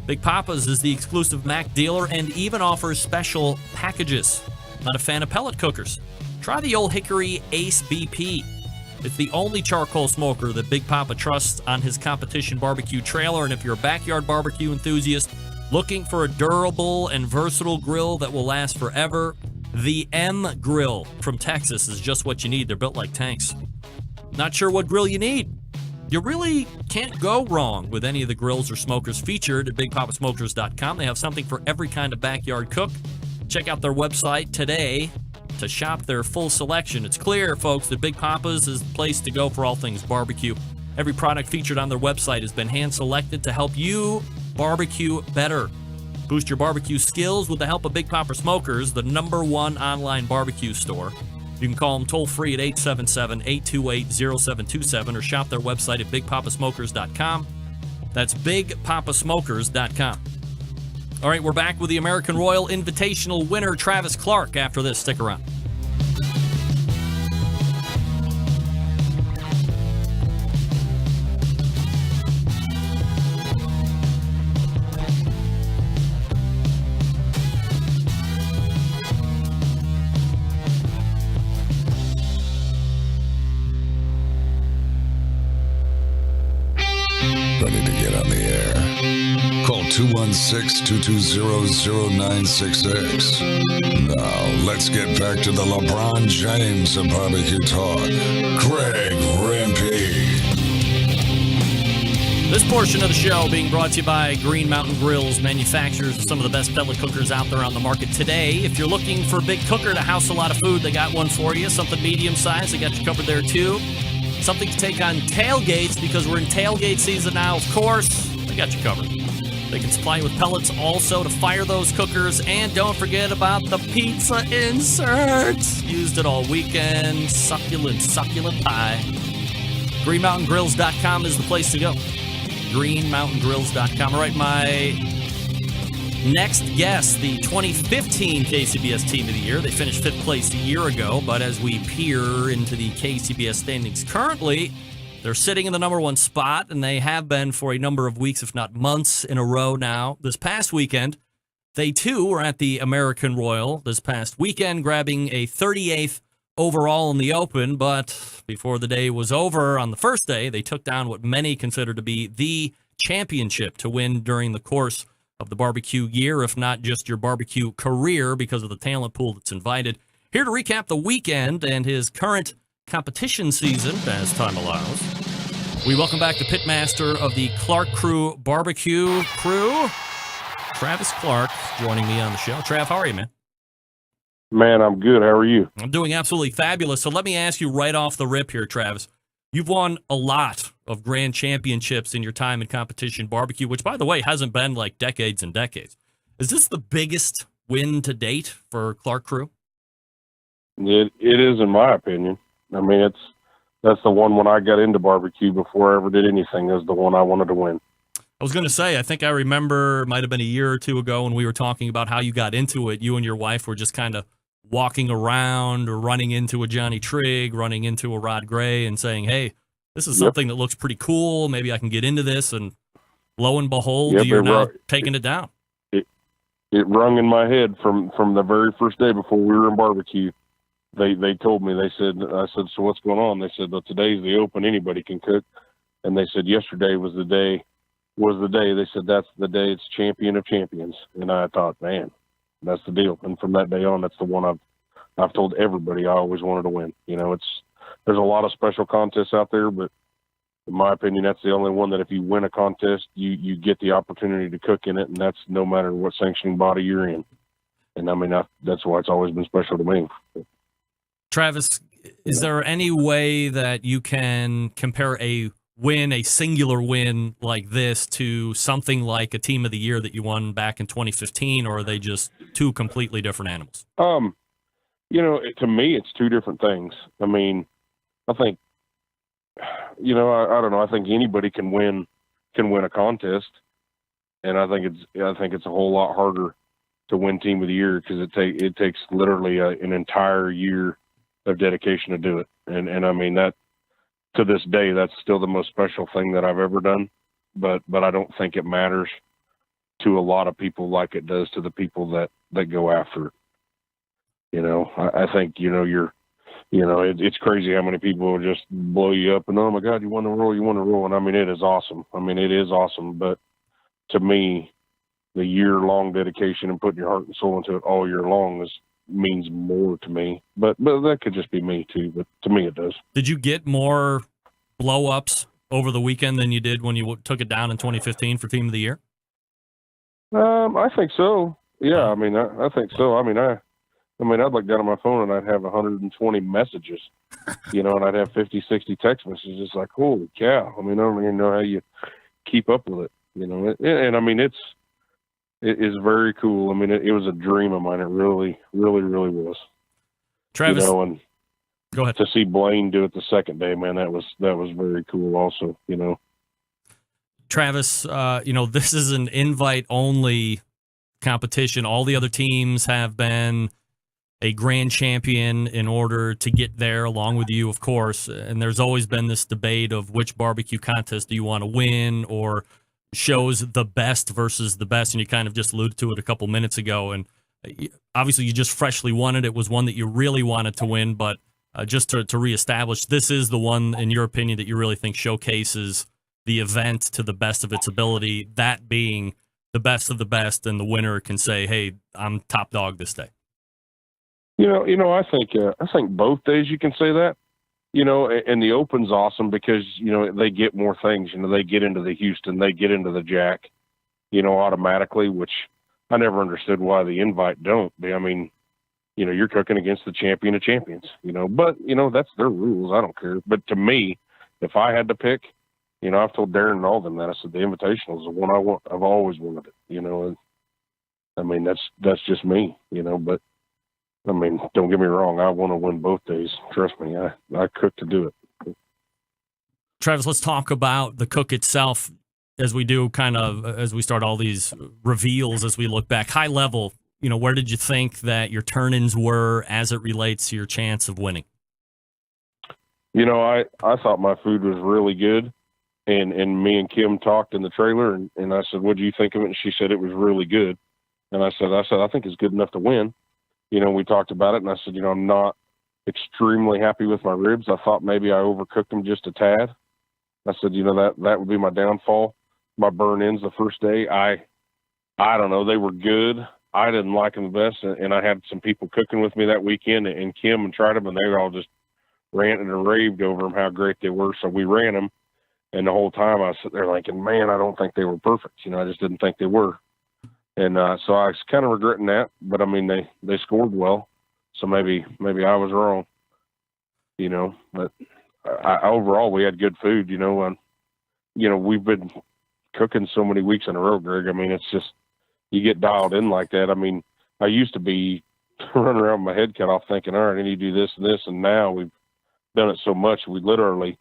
Big Papa's is the exclusive Mac dealer and even offers special packages. Not a fan of pellet cookers? Try the Old Hickory Ace BP. It's the only charcoal smoker that Big Papa trusts on his competition barbecue trailer. And if you're a backyard barbecue enthusiast looking for a durable and versatile grill that will last forever, the M Grill from Texas is just what you need. They're built like tanks. Not sure what grill you need? You really can't go wrong with any of the grills or smokers featured at BigPapaSmokers.com. They have something for every kind of backyard cook. Check out their website today to shop their full selection. It's clear, folks, that Big Papa's is the place to go for all things barbecue. Every product featured on their website has been hand-selected to help you barbecue better. Boost your barbecue skills with the help of Big Papa Smokers, the #1 online barbecue store. You can call them toll-free at 877-828-0727 or shop their website at BigPapaSmokers.com. That's BigPapaSmokers.com. All right, we're back with the American Royal Invitational winner, Travis Clark, after this. Stick around. Ready to get on the air. Call 216-220-0966. Now, let's get back to the LeBron James of barbecue talk. Greg Rempe. This portion of the show being brought to you by Green Mountain Grills, manufacturers of some of the best pellet cookers out there on the market today. If you're looking for a big cooker to house a lot of food, they got one for you. Something medium-sized, they got you covered there too. Something to take on tailgates, because we're in tailgate season now, of course. They got you covered. They can supply you with pellets also to fire those cookers. And don't forget about the pizza inserts. Used it all weekend. Succulent pie. GreenMountainGrills.com is the place to go. GreenMountainGrills.com. All right, my next guest, the 2015 KCBS Team of the Year. They finished 5th place a year ago, but as we peer into the KCBS standings currently, they're sitting in the #1 spot, and they have been for a number of weeks, if not months, in a row now. This past weekend, they too were at the American Royal this past weekend, grabbing a 38th overall in the Open, but before the day was over on the first day, they took down what many consider to be the championship to win during the course of the barbecue year, if not just your barbecue career, because of the talent pool that's invited. Here to recap the weekend and his current competition season, as time allows, we welcome back the pitmaster of the Clark Crew Barbecue Crew, Travis Clark, joining me on the show. Trav, how are you, man? Man, I'm good. How are you? I'm doing absolutely fabulous. So let me ask you right off the rip here, Travis. You've won a lot of grand championships in your time in competition barbecue, which, by the way, hasn't been like decades and decades. Is this the biggest win to date for Clark Crew? It is, in my opinion. I mean, that's the one when I got into barbecue before I ever did anything is the one I wanted to win. I was going to say, I think I remember, it might have been a year or two ago when we were talking about how you got into it. You and your wife were just kind of walking around or running into a Johnny Trigg, running into a Rod Gray and saying, hey, this is something that looks pretty cool. Maybe I can get into this. And lo and behold, you're now taking it down. It rung in my head from the very first day before we were in barbecue. They told me, I said, so what's going on? They said, well, today's the open, anybody can cook. And they said, yesterday was the day. They said, that's the day it's champion of champions. And I thought, man, that's the deal. And from that day on, that's the one I've told everybody I always wanted to win. You know, there's a lot of special contests out there, but in my opinion, that's the only one that if you win a contest, you get the opportunity to cook in it. And that's no matter what sanctioning body you're in. And I mean, that's why it's always been special to me. Travis, is there any way that you can compare a singular win like this to something like a Team of the Year that you won back in 2015, or are they just two completely different animals? You know, to me, it's two different things. I mean, I think, you know, I don't know. I think anybody can win a contest, and I think it's a whole lot harder to win Team of the Year because it takes literally an entire year of dedication to do it. And I mean, that to this day, that's still the most special thing that I've ever done. But I don't think it matters to a lot of people like it does to the people that go after it. You know, I think, you know, it's crazy how many people will just blow you up and, oh my God, you won the roll. And I mean, it is awesome. But to me, the year-long dedication and putting your heart and soul into it all year long means more to me, but that could just be me too, but to me it does. Did you get more blow-ups over the weekend than you did when you took it down in 2015 for Team of the Year? I think so. Yeah, I mean, I think so. I mean, I'd look down at my phone and I'd have 120 messages, you know, and I'd have 50, 60 text messages. It's like, holy cow. I mean, I don't even know how you keep up with it, you know, and I mean, it is very cool. I mean, it was a dream of mine. It really, really, really was. Travis, you know, and go ahead. To see Blaine do it the second day, man, that was very cool also, you know. Travis, you know, this is an invite-only competition. All the other teams have been a grand champion in order to get there, along with you, of course. And there's always been this debate of which barbecue contest do you want to win, or shows the best versus the best, and you kind of just alluded to it a couple minutes ago. And obviously, you just freshly won it. It was one that you really wanted to win, but just to reestablish, this is the one, in your opinion, that you really think showcases the event to the best of its ability, that being the best of the best, and the winner can say, hey, I'm top dog this day. You know, I think both days you can say that. You know, and the Open's awesome because, you know, they get more things. You know, they get into the Houston, they get into the Jack, you know, automatically, which I never understood why the invite don't. I mean, you know, you're cooking against the champion of champions, you know, but, you know, that's their rules. I don't care. But to me, if I had to pick, you know, I've told Darren and all them that. I said the Invitational is the one I want. I've always wanted it, you know. And I mean, that's just me, you know, but I mean, don't get me wrong. I want to win both days. Trust me. I cook to do it. Travis, let's talk about the cook itself as we do as we start all these reveals as we look back. High level, you know, where did you think that your turn-ins were as it relates to your chance of winning? You know, I thought my food was really good. And me and Kim talked in the trailer, and I said, what do you think of it? And she said it was really good. And I said, I think it's good enough to win. You know, we talked about it, and I said, you know, I'm not extremely happy with my ribs. I thought maybe I overcooked them just a tad. I said, you know, that would be my downfall. My burn-ins the first day, I don't know, they were good. I didn't like them the best, and I had some people cooking with me that weekend, and Kim and tried them, and they were all just ranting and raved over them, how great they were. So we ran them, and the whole time I was sitting there thinking, man, I don't think they were perfect. I just didn't think they were. And so I was kind of regretting that, but I mean, they scored well, so maybe I was wrong, but overall we had good food, we've been cooking so many weeks in a row, Greg. I mean, it's just, you get dialed in like that. I mean, I used to be running around with my head cut off thinking, all right, I need to do this and this. And now we've done it so much, we literally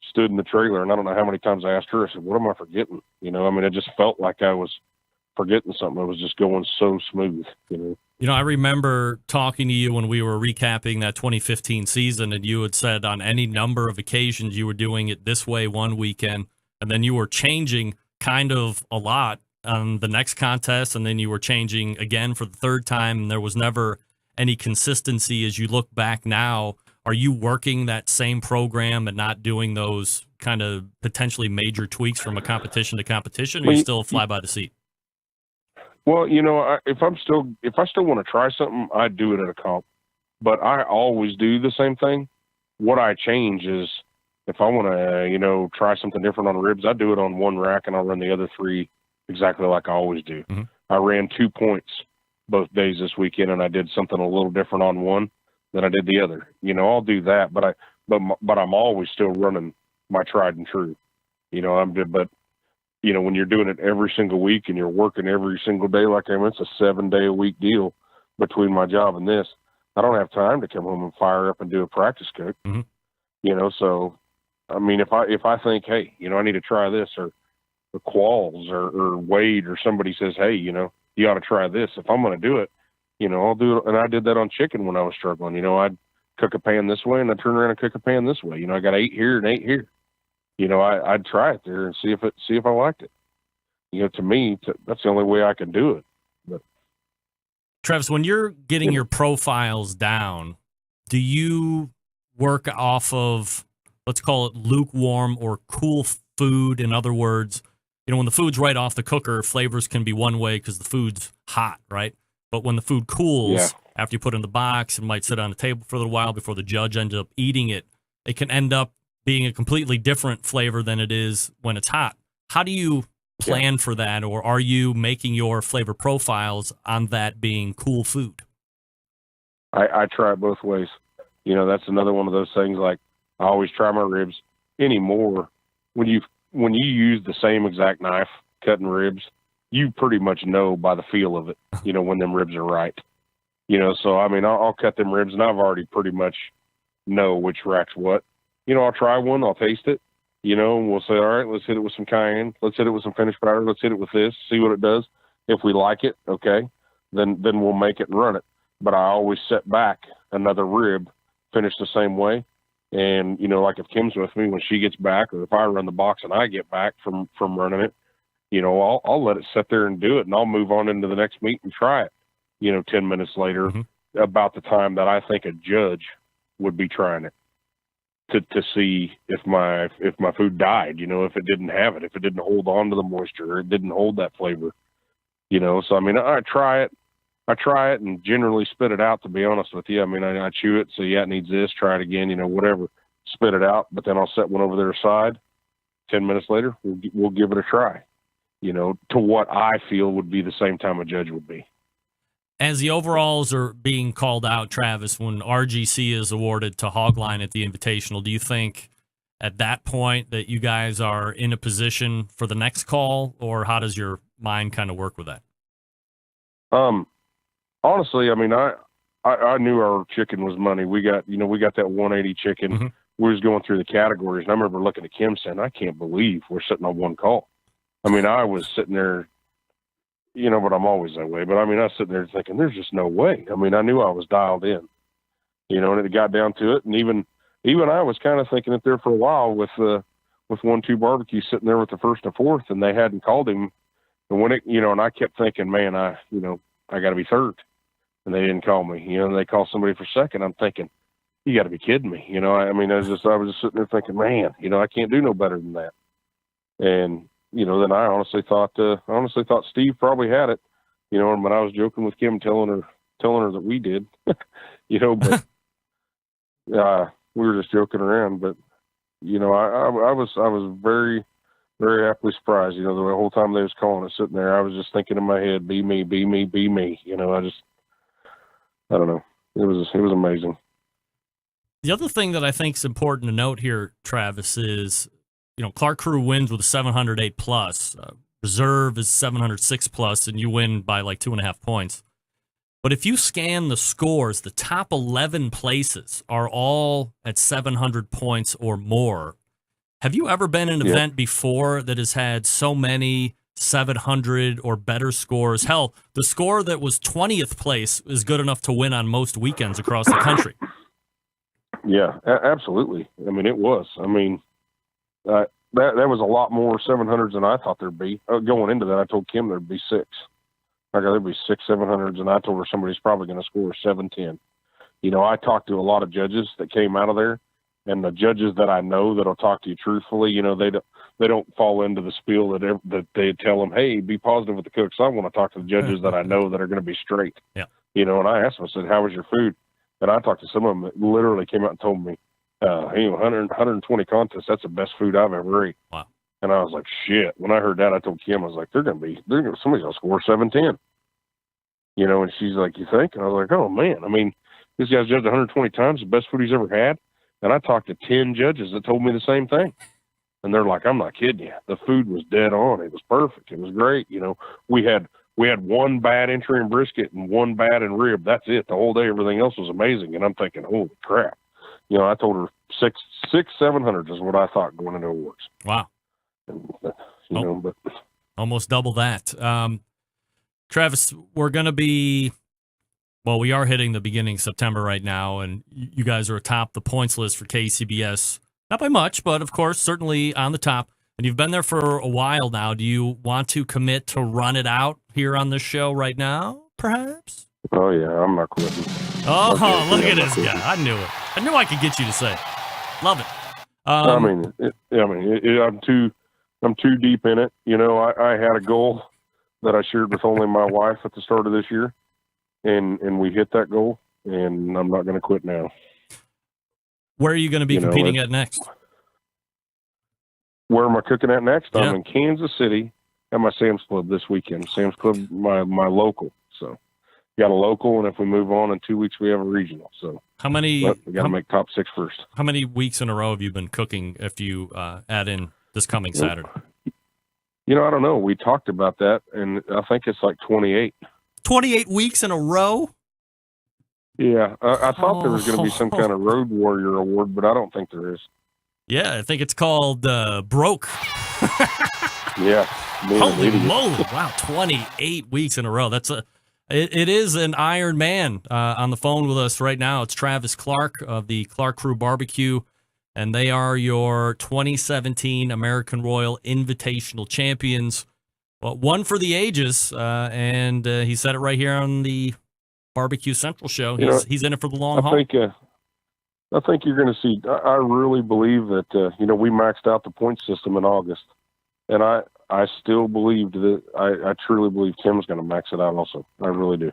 stood in the trailer, and I don't know how many times I asked her, I said, what am I forgetting? I mean, it just felt like I was forgetting something. It was just going so smooth, I remember talking to you when we were recapping that 2015 season, and you had said on any number of occasions you were doing it this way one weekend, and then you were changing kind of a lot on the next contest, and then you were changing again for the third time, and there was never any consistency. As you look back now, are you working that same program and not doing those kind of potentially major tweaks from a competition to competition, or you still fly by the seat? Well, if I still want to try something, I do it at a comp, but I always do the same thing. What I change is if I want to, try something different on ribs, I do it on one rack and I'll run the other three exactly like I always do. Mm-hmm. I ran 2 points both days this weekend, and I did something a little different on one than I did the other. I'll do that, but I'm always still running my tried and true. When you're doing it every single week and you're working every single day, like it's a 7-day-a-week deal between my job and this, I don't have time to come home and fire up and do a practice cook. Mm-hmm. So, I mean, if I think, hey, I need to try this, or Qualls or Wade or somebody says, hey, you ought to try this. If I'm going to do it, I'll do it. And I did that on chicken when I was struggling. I'd cook a pan this way and I'd turn around and cook a pan this way. I got 8 here and 8 here. I'd try it there and see if I liked it. To me, that's the only way I can do it. But Travis, when you're getting your profiles down, do you work off of, let's call it lukewarm or cool food? In other words, when the food's right off the cooker, flavors can be one way because the food's hot, right? But when the food cools, after you put it in the box, it might sit on the table for a little while before the judge ends up eating it. It can end up being a completely different flavor than it is when it's hot. How do you plan for that, or are you making your flavor profiles on that being cool food? I try it both ways. That's another one of those things, like I always try my ribs anymore. When you use the same exact knife cutting ribs, you pretty much know by the feel of it, when them ribs are right. So I mean, I'll cut them ribs and I've already pretty much know which rack's what. I'll try one, I'll taste it, and we'll say, all right, let's hit it with some cayenne, let's hit it with some finished powder, let's hit it with this, see what it does. If we like it, okay, then we'll make it and run it. But I always set back another rib, finish the same way. And, like if Kim's with me, when she gets back, or if I run the box and I get back from running it, I'll let it sit there and do it, and I'll move on into the next meet and try it, 10 minutes later, about the time that I think a judge would be trying it. To see if my food died, if it didn't have it, if it didn't hold on to the moisture, or it didn't hold that flavor, So, I mean, I try it and generally spit it out, to be honest with you. I mean, I chew it, so it needs this, try it again, whatever, spit it out, but then I'll set one over there aside. 10 minutes later, we'll give it a try, to what I feel would be the same time a judge would be. As the overalls are being called out, Travis, when RGC is awarded to Hogline at the Invitational, do you think at that point that you guys are in a position for the next call, or how does your mind kind of work with that? Honestly, I mean, I knew our chicken was money. We got that 180 chicken. Mm-hmm. We was going through the categories, and I remember looking at Kim saying, I can't believe we're sitting on one call. I mean, I was sitting there, but I'm always that way. But I mean, I was sitting there thinking, there's just no way. I mean, I knew I was dialed in, and it got down to it. And even I was kind of thinking it there for a while with 1-2 barbecue sitting there with the first and fourth, and they hadn't called him. And when it, and I kept thinking, man, I got to be third, and they didn't call me, and they called somebody for second. I'm thinking, you got to be kidding me. I mean, I was just sitting there thinking, man, I can't do no better than that. And, then I honestly thought Steve probably had it. you know, but I was joking with Kim, telling her that we did, you know, but we were just joking around. But you know, I was very, very happily surprised. You know, the whole time they was calling us sitting there, I was just thinking in my head, be me, be me, be me. You know, I don't know. It was amazing. The other thing that I think is important to note here, Travis, is, you know, Clark Crew wins with a 708 plus. Reserve is 706 plus, and you win by like 2.5 points. But if you scan the scores, the top 11 places are all at 700 points or more. Have you ever been in an event before that has had so many 700 or better scores? Hell, the score that was 20th place is good enough to win on most weekends across the country. Yeah, absolutely. I mean, it was. I mean, that was a lot more 700s than I thought there'd be. Going into that, I told Kim there'd be 6. I got there'd be 6 700s, and I told her somebody's probably going to score 710. You know, I talked to a lot of judges that came out of there, and the judges that I know that'll talk to you truthfully, you know, they don't fall into the spiel that they tell them, hey, be positive with the cooks. I want to talk to the judges that I know that are going to be straight. Yeah. You know, and I asked them, I said, how was your food? And I talked to some of them that literally came out and told me, hey, 120 contests, that's the best food I've ever ate. Wow. And I was like, shit. When I heard that, I told Kim, I was like, somebody's going to score 710. You know, and she's like, you think? And I was like, oh, man. I mean, this guy's judged 120 times, the best food he's ever had. And I talked to 10 judges that told me the same thing. And they're like, I'm not kidding you. The food was dead on. It was perfect. It was great. You know, we had one bad entry in brisket and one bad in rib. That's it. The whole day, everything else was amazing. And I'm thinking, holy crap. You know, I told her 700 is what I thought going into awards. Wow. And, you know, but almost double that. Travis, we're going to be, well, we are hitting the beginning of September right now, and you guys are atop the points list for KCBS. Not by much, but of course, certainly on the top. And you've been there for a while now. Do you want to commit to run it out here on this show right now, perhaps? Oh, yeah, I'm not quitting. Oh, look at this guy. I knew it. I knew I could get you to say it. Love it. I'm too deep in it. You know, I had a goal that I shared with only my wife at the start of this year, and we hit that goal, and I'm not going to quit now. Where are you going to be competing at next? Where am I cooking at next? Yeah. I'm in Kansas City at my Sam's Club this weekend. Sam's Club, my local. So got a local, and if we move on in 2 weeks, we have a regional. So we got to make top 6 first. How many weeks in a row have you been cooking if you add in this coming Saturday? You know, I don't know. We talked about that, and I think it's like 28. 28 weeks in a row? Yeah, I thought there was going to be some kind of Road Warrior award, but I don't think there is. Yeah, I think it's called Broke. Yeah. Holy moly. Wow, 28 weeks in a row. It is an Iron Man on the phone with us right now. It's Travis Clark of the Clark Crew Barbecue, and they are your 2017 American Royal Invitational Champions. Well, one for the ages, and he said it right here on the Barbecue Central show. He's in it for the long haul. I think you're going to see. I really believe that we maxed out the point system in August, and I still believe that I truly believe Tim's going to max it out. Also, I really do.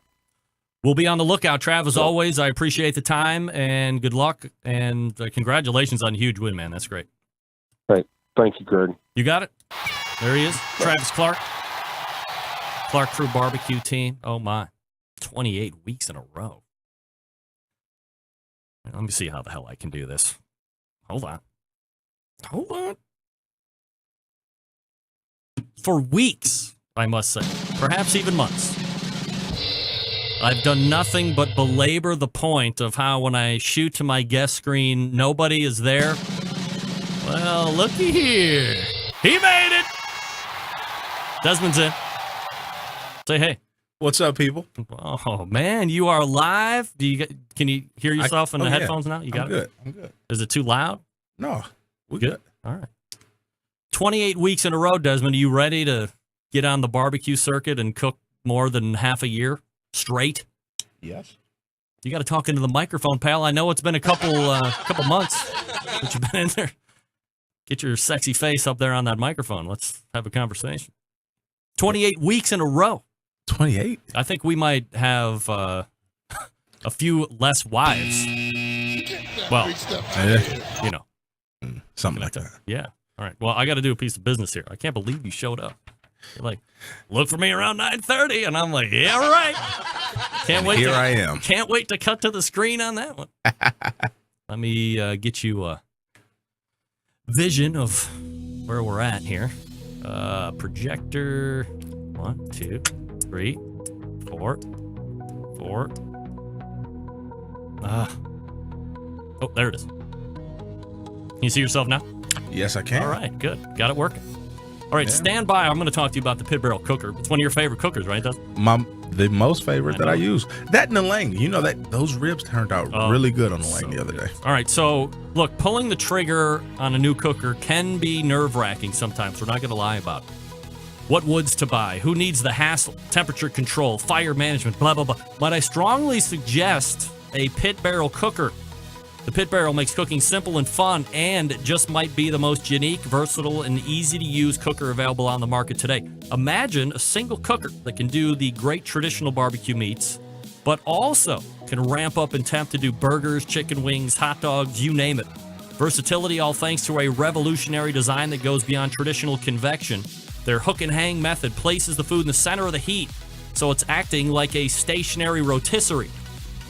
We'll be on the lookout, Trav. As always, I appreciate the time and good luck and congratulations on a huge win, man. That's great. Hey, thank you, Greg. You got it. There he is, Travis Clark, Clark Crew Barbecue Team. Oh my. 28 weeks in a row. Let me see how the hell I can do this. Hold on. For weeks, I must say. Perhaps even months. I've done nothing but belabor the point of how when I shoot to my guest screen, nobody is there. Well, looky here. He made it! Desmond's in. Say hey. What's up, people? Oh man, you are live. Can you hear yourself in the headphones now? You got it. I'm good. Is it too loud? No, we're good. All right. 28 weeks in a row, Desmond. Are you ready to get on the barbecue circuit and cook more than half a year straight? Yes. You got to talk into the microphone, pal. I know it's been a couple months that you've been in there. Get your sexy face up there on that microphone. Let's have a conversation. 28 weeks in a row. 28. I think we might have a few less wives. Well, you know. Something like that. Yeah. All right. Well, I got to do a piece of business here. I can't believe you showed up. You're like, look for me around 9:30, and I'm like, yeah, right. Can't wait. Here I am. Can't wait to cut to the screen on that one. Let me get you a vision of where we're at here. Projector. 1, 2, 3, 4, 4. Oh, there it is. Can you see yourself now? Yes, I can. All right, good. Got it working. All right, stand by. I'm going to talk to you about the Pit Barrel Cooker. It's one of your favorite cookers, right, Dustin? The most favorite that I use. That and the Lang. You know that those ribs turned out really good on the Lang the other day. All right, so look, pulling the trigger on a new cooker can be nerve-wracking sometimes. We're not going to lie about it. What woods to buy? Who needs the hassle? Temperature control, fire management, blah, blah, blah. But I strongly suggest a Pit Barrel Cooker. The Pit Barrel makes cooking simple and fun, and it just might be the most unique, versatile, and easy-to-use cooker available on the market today. Imagine a single cooker that can do the great traditional barbecue meats, but also can ramp up in temp to do burgers, chicken wings, hot dogs, you name it. Versatility, all thanks to a revolutionary design that goes beyond traditional convection. Their hook and hang method places the food in the center of the heat, so it's acting like a stationary rotisserie.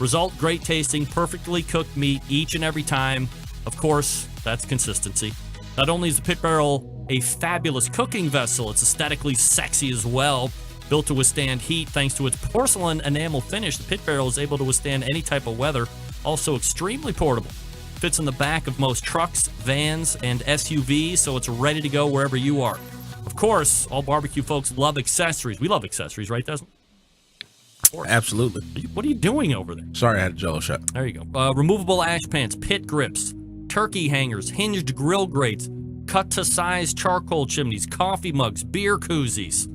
Result, great tasting, perfectly cooked meat each and every time. Of course, that's consistency. Not only is the Pit Barrel a fabulous cooking vessel, it's aesthetically sexy as well. Built to withstand heat thanks to its porcelain enamel finish, the Pit Barrel is able to withstand any type of weather. Also extremely portable. Fits in the back of most trucks, vans, and SUVs, so it's ready to go wherever you are. Of course, all barbecue folks love accessories. We love accessories, right, Desmond? Absolutely. What are you doing over there? Sorry, I had a Jello shot. There you go. Removable ash pans, pit grips, turkey hangers, hinged grill grates, cut-to-size charcoal chimneys, coffee mugs, beer koozies.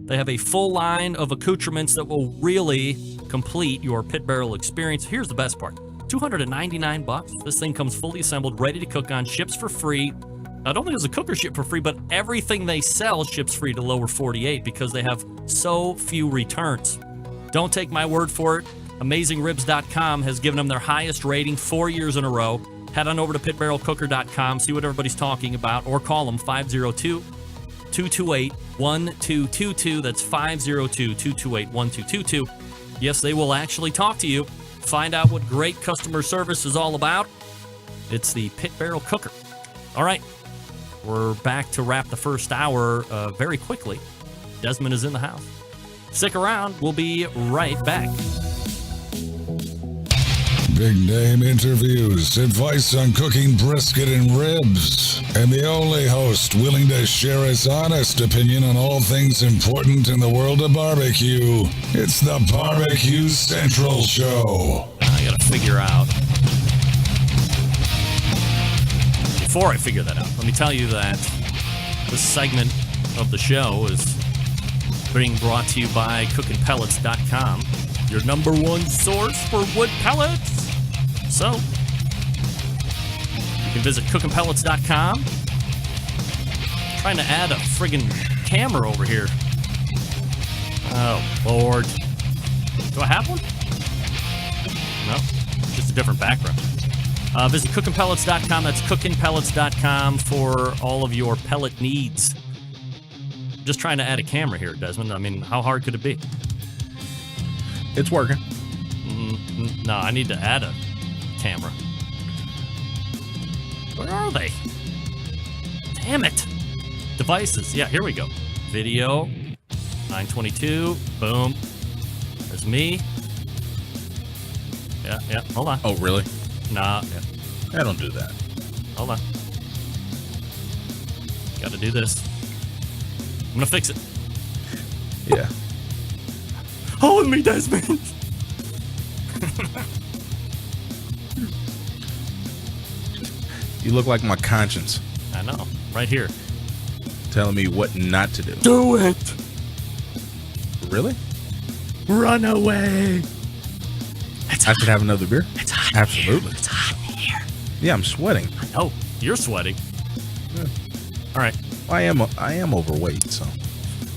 They have a full line of accoutrements that will really complete your Pit Barrel experience. Here's the best part. $299. This thing comes fully assembled, ready to cook on, ships for free. Not only does the cooker ship for free, but everything they sell ships free to lower 48 because they have so few returns. Don't take my word for it. AmazingRibs.com has given them their highest rating 4 years in a row. Head on over to pitbarrelcooker.com, see what everybody's talking about, or call them 502-228-1222. That's 502-228-1222. Yes, they will actually talk to you. Find out what great customer service is all about. It's the Pit Barrel Cooker. All right, we're back to wrap the first hour very quickly. Desmond is in the house. Stick around. We'll be right back. Big name interviews, advice on cooking brisket and ribs, and the only host willing to share his honest opinion on all things important in the world of barbecue. It's the Barbecue Central Show. I gotta figure out. Before I figure that out, let me tell you that this segment of the show is being brought to you by CookingPellets.com, your number one source for wood pellets. So, you can visit CookingPellets.com. Trying to add a friggin' camera over here. Oh, Lord. Do I have one? No, just a different background. Visit CookingPellets.com. That's CookingPellets.com for all of your pellet needs. Just trying to add a camera here, Desmond. I mean, how hard could it be? It's working. No, I need to add a camera. Where are they? Damn it. Devices. Yeah, here we go. Video. 922. Boom. There's me. Yeah. Hold on. Oh, really? Nah. Yeah. I don't do that. Hold on. Got to do this. I'm gonna fix it. Yeah. Hold me, Desmond. You look like my conscience. I know. Right here. Telling me what not to do. Do it. Really? Run away. I should have another beer? It's hot. Absolutely. It's hot in here. Yeah, I'm sweating. Oh, you're sweating. Yeah. All right. I am overweight, so.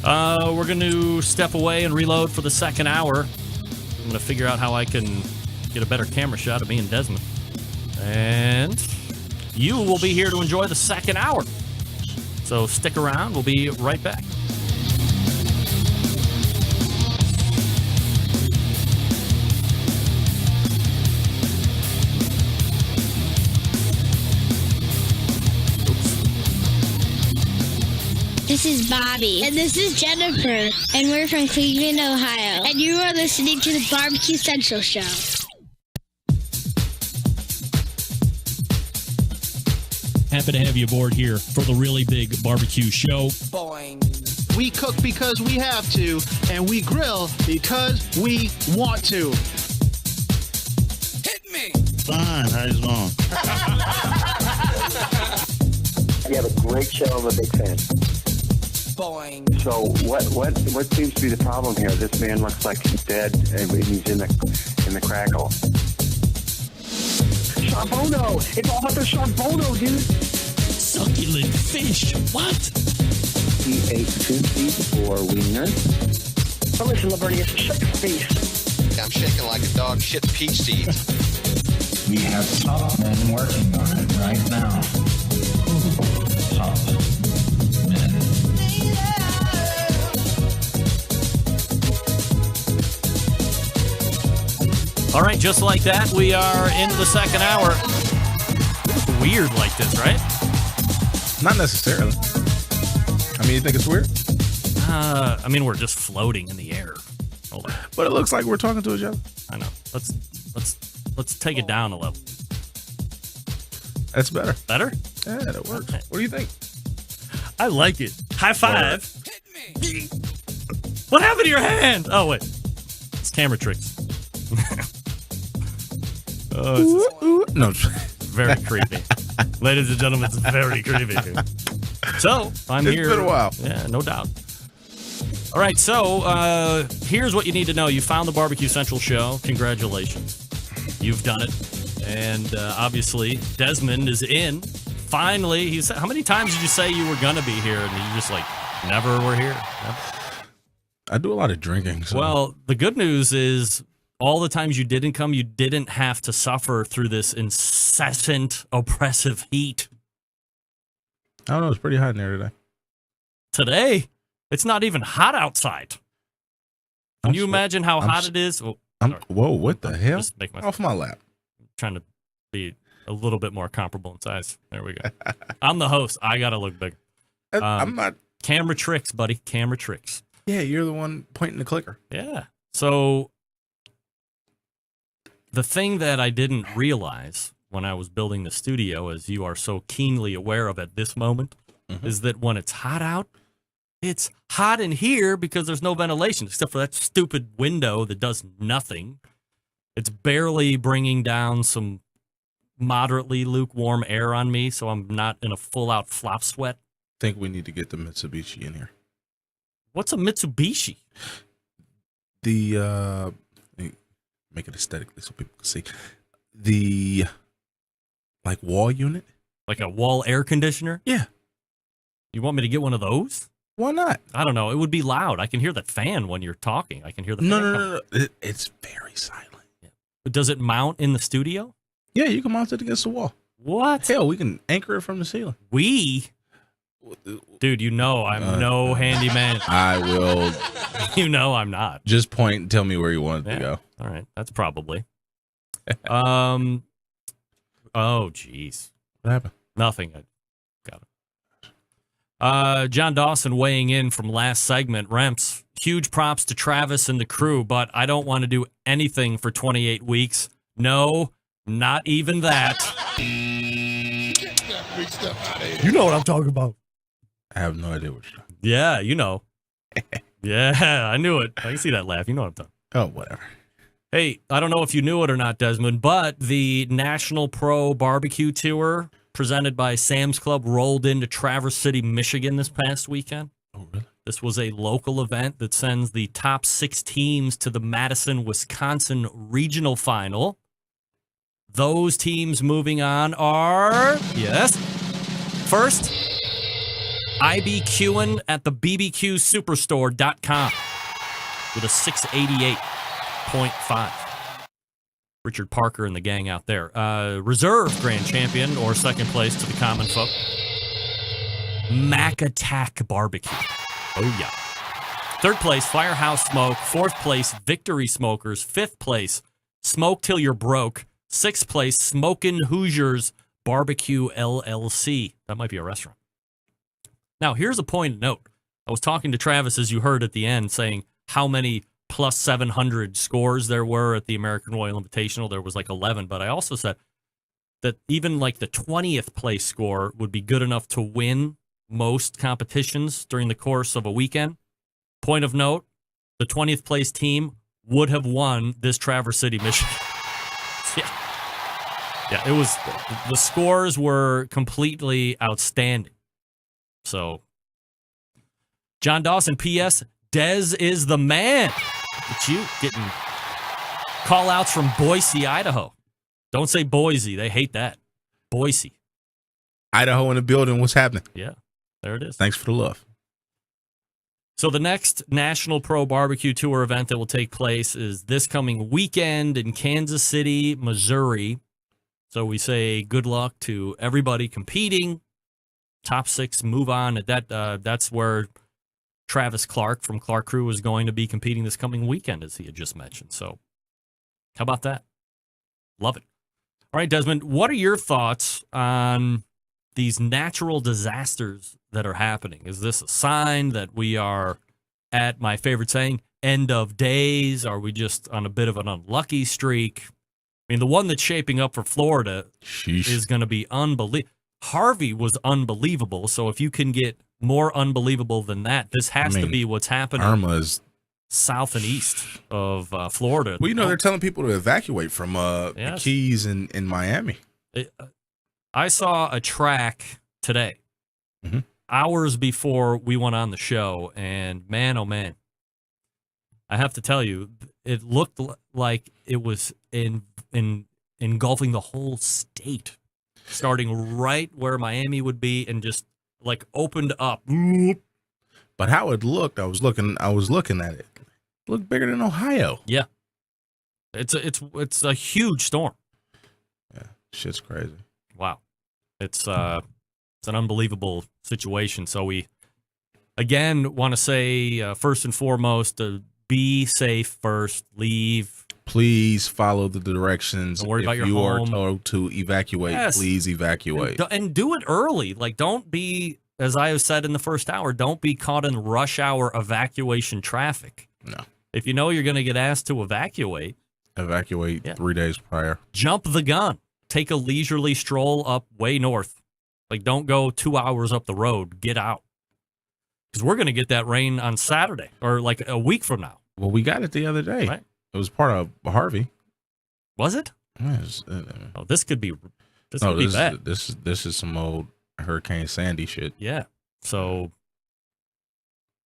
We're going to step away and reload for the second hour. I'm going to figure out how I can get a better camera shot of me and Desmond. And you will be here to enjoy the second hour. So stick around. We'll be right back. This is Bobby. And this is Jennifer. And we're from Cleveland, Ohio. And you are listening to the Barbecue Central Show. Happy to have you aboard here for the really big barbecue show. Boing. We cook because we have to, and we grill because we want to. Hit me! Fine, how's it going? You have a great show. I'm a big fan. Boing. So what seems to be the problem here? This man looks like he's dead and he's in the crackle. Charbono! It's all about the Charbono, dude! Succulent fish! What? He ate sushi or wiener. Oh, listen, Liberty, shut your face. I'm shaking like a dog shit peach seeds. We have top men working on it right now. Top men. All right, just like that, we are in the second hour. It's weird like this, right? Not necessarily. I mean, you think it's weird? I mean, we're just floating in the air. Hold on. But it looks like we're talking to each other. I know. Let's take it down a level. That's better. Better? Yeah, that works. What do you think? I like it. High five. What happened to your hand? Oh, wait. It's camera tricks. No. Very creepy. Ladies and gentlemen, it's very creepy. So, I'm here. It's been a while. Yeah, no doubt. All right, so here's what you need to know. You found the Barbecue Central show. Congratulations. You've done it. And obviously, Desmond is in. Finally, he said, how many times did you say you were going to be here? And you just like, never were here? Never. I do a lot of drinking. So. Well, the good news is all the times you didn't come, you didn't have to suffer through this incessant, oppressive heat. I don't know. It's pretty hot in there today. Today, it's not even hot outside. Can you imagine how hot it is? Oh, whoa, what the hell? Just make Off my lap. I'm trying to be a little bit more comparable in size. There we go. I'm the host. I got to look big. I'm not. Camera tricks, buddy. Camera tricks. Yeah, you're the one pointing the clicker. Yeah. So the thing that I didn't realize when I was building the studio, as you are so keenly aware of at this moment, is that when it's hot out, it's hot in here because there's no ventilation except for that stupid window that does nothing. It's barely bringing down some moderately lukewarm air on me, so I'm not in a full-out flop sweat. I think we need to get the Mitsubishi in here. What's a Mitsubishi? The make it aesthetically so people can see. The like wall unit? Like a wall air conditioner? Yeah. You want me to get one of those? Why not? I don't know. It would be loud. I can hear that fan when you're talking. I can hear the fan. No. It's very silent. Yeah. But does it mount in the studio? Yeah, you can mount it against the wall. What? Hell, we can anchor it from the ceiling. Dude, you know I'm no handyman. I will. You know I'm not. Just point and tell me where you want it to go. All right, that's probably. Oh, jeez. What happened? Nothing. I got it. John Dawson weighing in from last segment. Remps, huge props to Travis and the crew, but I don't want to do anything for 28 weeks. No, not even that. You know what I'm talking about. I have no idea what you're talking about. Yeah, you know. Yeah, I knew it. I can see that laugh. You know what I'm talking about. Oh, whatever. Hey, I don't know if you knew it or not, Desmond, but the National Pro Barbecue Tour presented by Sam's Club rolled into Traverse City, Michigan this past weekend. Oh, really? This was a local event that sends the top 6 teams to the Madison, Wisconsin regional final. Those teams moving on are, yes, first, IBQing at the bbqsuperstore.com with a 688.5. Richard Parker and the gang out there. Reserve grand champion or second place to the common folk. Mac Attack Barbecue. Oh, yeah. Third place, Firehouse Smoke. Fourth place, Victory Smokers. Fifth place, Smoke Till You're Broke. Sixth place, Smokin' Hoosiers Barbecue LLC. That might be a restaurant. Now, here's a point of note. I was talking to Travis, as you heard at the end, saying how many plus 700 scores there were at the American Royal Invitational. There was like 11, but I also said that even like the 20th place score would be good enough to win most competitions during the course of a weekend. Point of note, the 20th place team would have won this Traverse City, Michigan. Yeah, it was, the scores were completely outstanding. So, John Dawson, P.S., Dez is the man. Look at you getting call-outs from Boise, Idaho. Don't say Boise. They hate that. Boise. Idaho in the building. What's happening? Yeah, there it is. Thanks for the love. So the next National Pro Barbecue Tour event that will take place is this coming weekend in Kansas City, Missouri. So we say good luck to everybody competing. Top 6 move on. That's where Travis Clark from Clark Crew is going to be competing this coming weekend, as he had just mentioned. So how about that? Love it. All right, Desmond, what are your thoughts on these natural disasters that are happening? Is this a sign that we are at, my favorite saying, end of days? Are we just on a bit of an unlucky streak? I mean, the one that's shaping up for Florida is going to be unbelievable. Harvey was unbelievable, so if you can get more unbelievable than that, this has to be what's happening. Irma's south and east of Florida. Well, they're telling people to evacuate from the Keys in Miami. I saw a track today, hours before we went on the show, and man, oh man, I have to tell you, it looked like it was engulfing the whole state, starting right where Miami would be, and just like opened up. But how it looked, I was looking at it. It looked bigger than Ohio. Yeah, it's a huge storm. Yeah, shit's crazy. Wow, it's an unbelievable situation. So we again want to say first and foremost, be safe first. Leave. Please follow the directions. Don't worry about your home. If you are told to evacuate, please evacuate. And do it early. Like, don't be, as I have said in the first hour, don't be caught in rush hour evacuation traffic. No. If you know you're going to get asked to evacuate 3 days prior. Jump the gun. Take a leisurely stroll up way north. Like, don't go 2 hours up the road. Get out. Because we're going to get that rain on Saturday or like a week from now. Well, we got it the other day. Right. It was part of Harvey. Was it? Yes. This could be bad. This is some old Hurricane Sandy shit. Yeah. So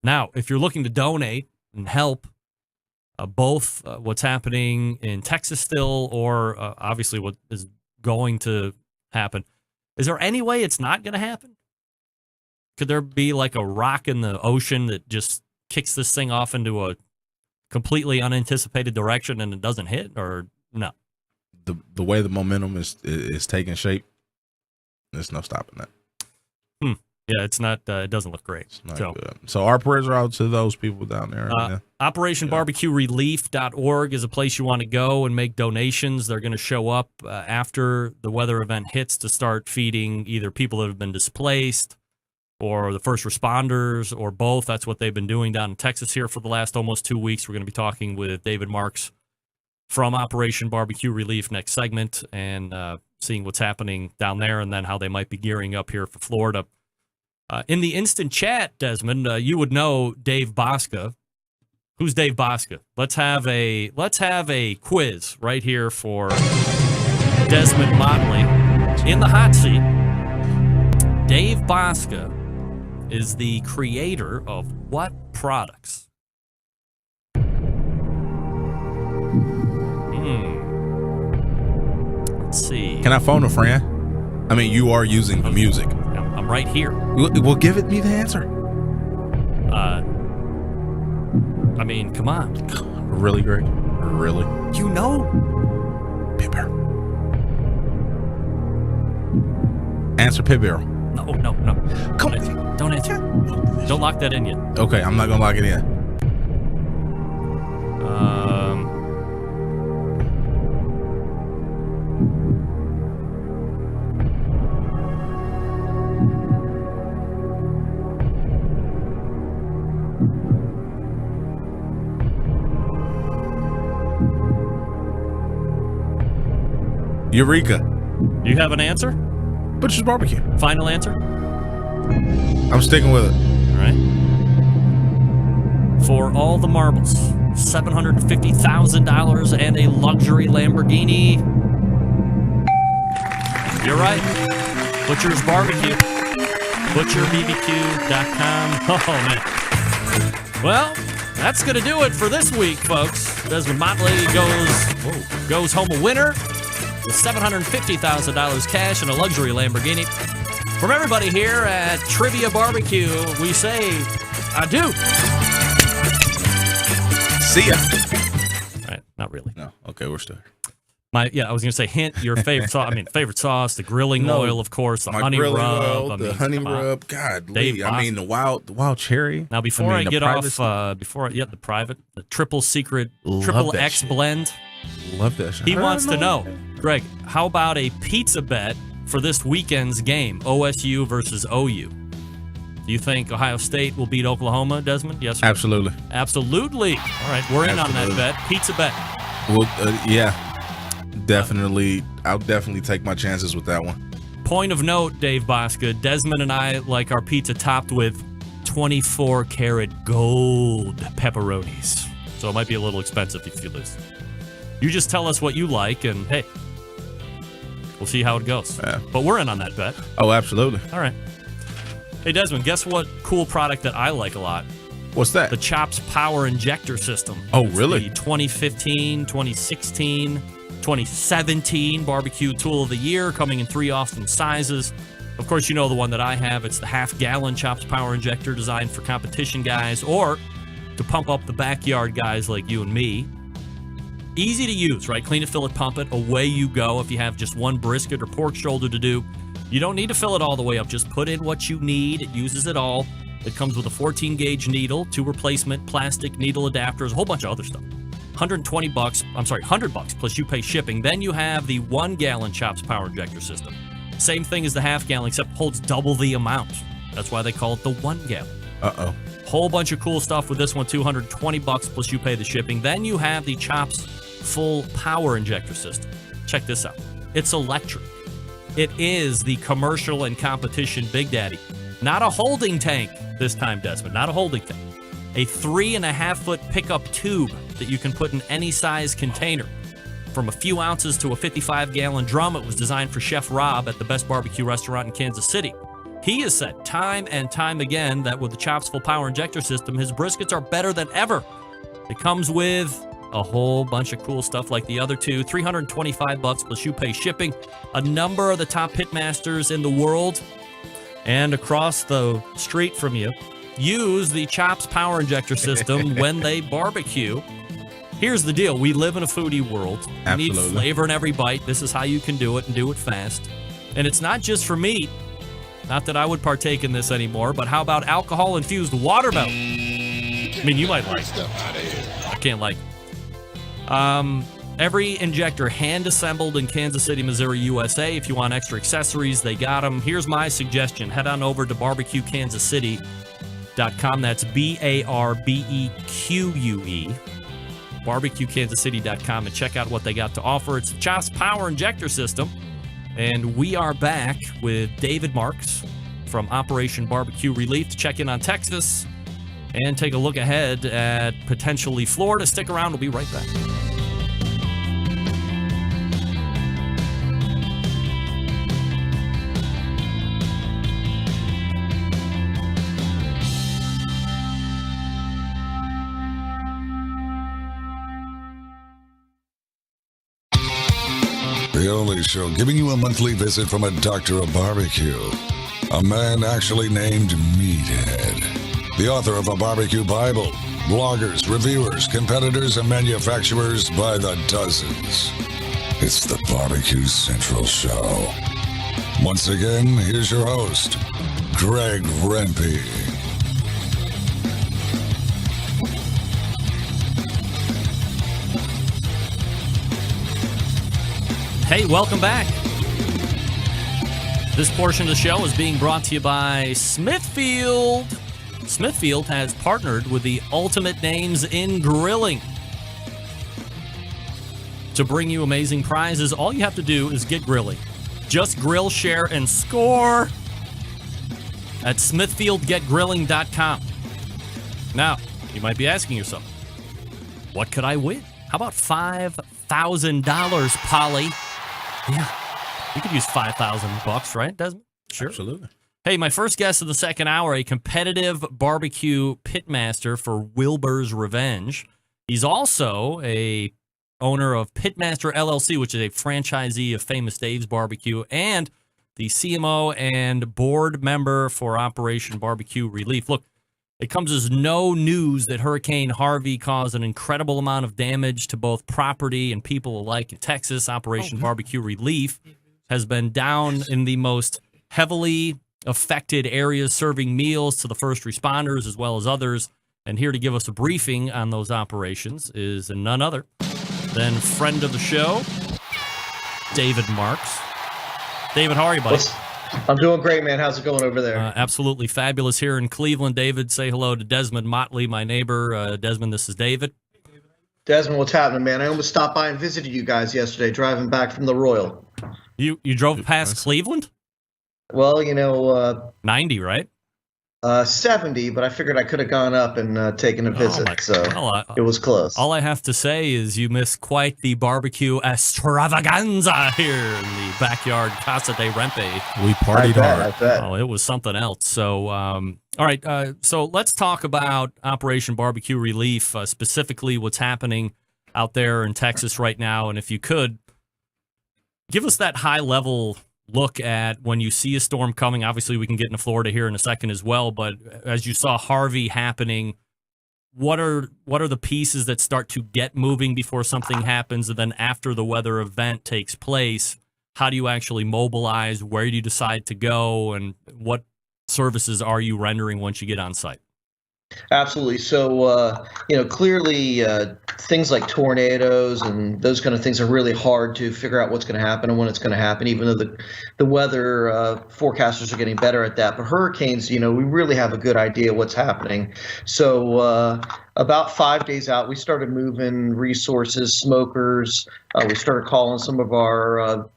now, if you're looking to donate and help, both what's happening in Texas still, or obviously what is going to happen, is there any way it's not going to happen? Could there be like a rock in the ocean that just kicks this thing off into a completely unanticipated direction and it doesn't hit, or no? The way the momentum is taking shape, there's no stopping that. Yeah, it's not. It doesn't look great. It's not good. So our prayers are out to those people down there. OperationBarbecueRelief.org is a place you want to go and make donations. They're going to show up after the weather event hits to start feeding either people that have been displaced or the first responders, or both. That's what they've been doing down in Texas here for the last almost 2 weeks. We're going to be talking with David Marks from Operation Barbecue Relief next segment, and seeing what's happening down there, and then how they might be gearing up here for Florida. In the instant chat, Desmond, you would know Dave Bosca. Who's Dave Bosca? Let's have a quiz right here for Desmond Motley in the hot seat. Dave Bosca is the creator of what products? Let's see. Can I phone a friend? I mean, you are using the music. I'm right here. Well, give me the answer. I mean, come on. Really, Greg? Really? You know? Pit barrel. Answer pit barrel. No. Come on. Don't answer. Don't lock that in yet. Okay, I'm not gonna lock it in. Eureka. You have an answer? Butcher's Barbecue. Final answer? I'm sticking with it. All right. For all the marbles, $750,000 and a luxury Lamborghini. You're right. Butcher's Barbecue. ButcherBBQ.com. Oh, man. Well, that's going to do it for this week, folks. Desmond Motley goes home a winner with $750,000 cash and a luxury Lamborghini. From everybody here at Trivia Barbecue, we say adieu. See ya. All right, not really. No. Okay, we're still here. I was going to say hint your favorite sauce. Favorite sauce, the grilling oil, of course, the honey rub. The honey rub. God, the wild cherry. Now, before I get off, the private, the triple secret, triple X blend. Love that shit. He wants to know, Greg, how about a pizza bet for this weekend's game, OSU versus OU? Do you think Ohio State will beat Oklahoma, Desmond? Yes, sir? Absolutely. Absolutely. All right, we're in on that bet. Pizza bet. Well, yeah, definitely. I'll definitely take my chances with that one. Point of note, Dave Bosca, Desmond and I like our pizza topped with 24-karat gold pepperonis. So it might be a little expensive if you lose. You just tell us what you like, and hey, we'll see how it goes. Yeah. But we're in on that bet. Oh, absolutely. All right. Hey, Desmond, guess what cool product that I like a lot? What's that? The Chops Power Injector System. Oh, really? The 2015, 2016, 2017 Barbecue Tool of the Year, coming in 3 awesome sizes. Of course, you know the one that I have. It's the half-gallon Chops Power Injector, designed for competition guys or to pump up the backyard guys like you and me. Easy to use, right? Clean it, fill it, pump it. Away you go. If you have just one brisket or pork shoulder to do, you don't need to fill it all the way up. Just put in what you need. It uses it all. It comes with a 14-gauge needle, 2 replacement plastic needle adapters, a whole bunch of other stuff. $100 plus you pay shipping. Then you have the 1-gallon Chops Power Injector System. Same thing as the half-gallon, except holds double the amount. That's why they call it the 1-gallon. Uh-oh. Whole bunch of cool stuff with this one, $220 plus you pay the shipping. Then you have the Chops Full Power Injector System. Check this out. It's electric. It is the commercial and competition Big Daddy. Not a holding tank this time, Desmond. Not a holding tank. A 3.5-foot pickup tube that you can put in any size container. From a few ounces to a 55-gallon drum, it was designed for Chef Rob at the Best Barbecue Restaurant in Kansas City. He has said time and time again that with the Chops Full Power Injector System, his briskets are better than ever. It comes with a whole bunch of cool stuff like the other two. $325 plus you pay shipping. A number of the top pitmasters in the world and across the street from you use the Chops Power Injector System when they barbecue. Here's the deal. We live in a foodie world. You need flavor in every bite. This is how you can do it and do it fast. And it's not just for meat. Not that I would partake in this anymore, but how about alcohol-infused watermelon? I mean, you might like it. I can't like it. Every injector hand-assembled in Kansas City, Missouri, USA. If you want extra accessories, they got them. Here's my suggestion. Head on over to barbecuekansascity.com. That's BARBEQUE. barbecuekansascity.com and check out what they got to offer. It's the Chops Power Injector System. And we are back with David Marks from Operation Barbecue Relief to check in on Texas and take a look ahead at potentially Florida. Stick around. We'll be right back. The only show giving you a monthly visit from a doctor of barbecue. A man actually named Meathead. The author of a barbecue Bible. Bloggers, reviewers, competitors, and manufacturers by the dozens. It's the Barbecue Central Show. Once again, here's your host, Greg Rempe. Hey, welcome back. This portion of the show is being brought to you by Smithfield. Smithfield has partnered with the ultimate names in grilling. To bring you amazing prizes, all you have to do is get grilling. Just grill, share, and score at smithfieldgetgrilling.com. Now, you might be asking yourself, what could I win? How about $5,000, Polly? Yeah, you could use $5,000, right, Desmond? Sure. Absolutely. Hey, my first guest of the second hour, a competitive barbecue pitmaster for Wilbur's Revenge. He's also a owner of Pitmaster LLC, which is a franchisee of Famous Dave's Barbecue, and the CMO and board member for Operation Barbecue Relief. Look, it comes as no news that Hurricane Harvey caused an incredible amount of damage to both property and people alike in Texas. Operation Barbecue Relief has been down in the most heavily affected areas, serving meals to the first responders as well as others. And here to give us a briefing on those operations is none other than friend of the show, David Marks. David, how are you, buddy? I'm doing great, man. How's it going over there? Absolutely fabulous here in Cleveland. David, say hello to Desmond Motley, my neighbor. Desmond, this is David. Desmond, what's happening, man? I almost stopped by and visited you guys yesterday, driving back from the Royal. You drove past Cleveland? Well, you know... 90, right? 70, but I figured I could have gone up and taken a visit, it was close. All I have to say is you missed quite the barbecue extravaganza here in the backyard Casa de Rempe. We partied hard. I bet. Oh, it was something else. So, all right, so let's talk about Operation Barbecue Relief, specifically what's happening out there in Texas right now, and if you could, give us that high-level look at when you see a storm coming. Obviously, we can get into Florida here in a second as well, but as you saw Harvey happening, what are the pieces that start to get moving before something happens, and then after the weather event takes place, how do you actually mobilize? Where do you decide to go, and what services are you rendering once you get on site? Absolutely. So, clearly things like tornadoes and those kind of things are really hard to figure out what's going to happen and when it's going to happen, even though the weather forecasters are getting better at that. But hurricanes, we really have a good idea what's happening. So about 5 days out, we started moving resources, smokers. We started calling some of our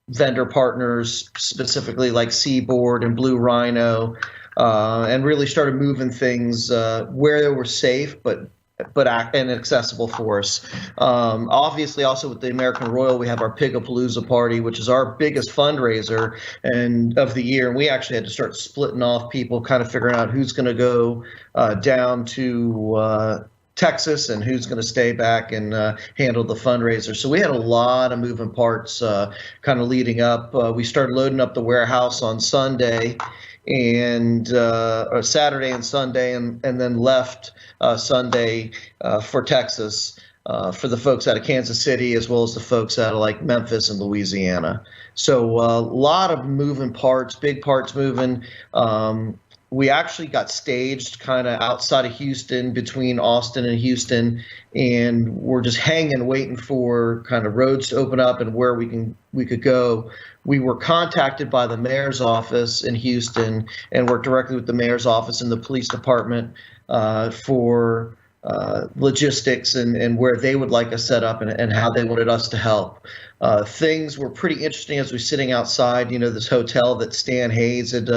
vendor partners, specifically like Seaboard and Blue Rhino, and really started moving things where they were safe, but and accessible for us. Obviously, also with the American Royal, we have our Pigapalooza party, which is our biggest fundraiser of the year. And we actually had to start splitting off people, kind of figuring out who's going to go down to Texas and who's going to stay back and handle the fundraiser. So we had a lot of moving parts kind of leading up. We started loading up the warehouse on Sunday and or Saturday and Sunday, and then left Sunday for Texas for the folks out of Kansas City as well as the folks out of like Memphis and Louisiana. So a lot of moving parts, big parts moving. We actually got staged kind of outside of Houston, between Austin and Houston, and we're just hanging, waiting for kind of roads to open up and where we could go. We were contacted by the mayor's office in Houston and worked directly with the mayor's office and the police department for logistics and where they would like us set up and how they wanted us to help. Things were pretty interesting as we were sitting outside. This hotel that Stan Hayes had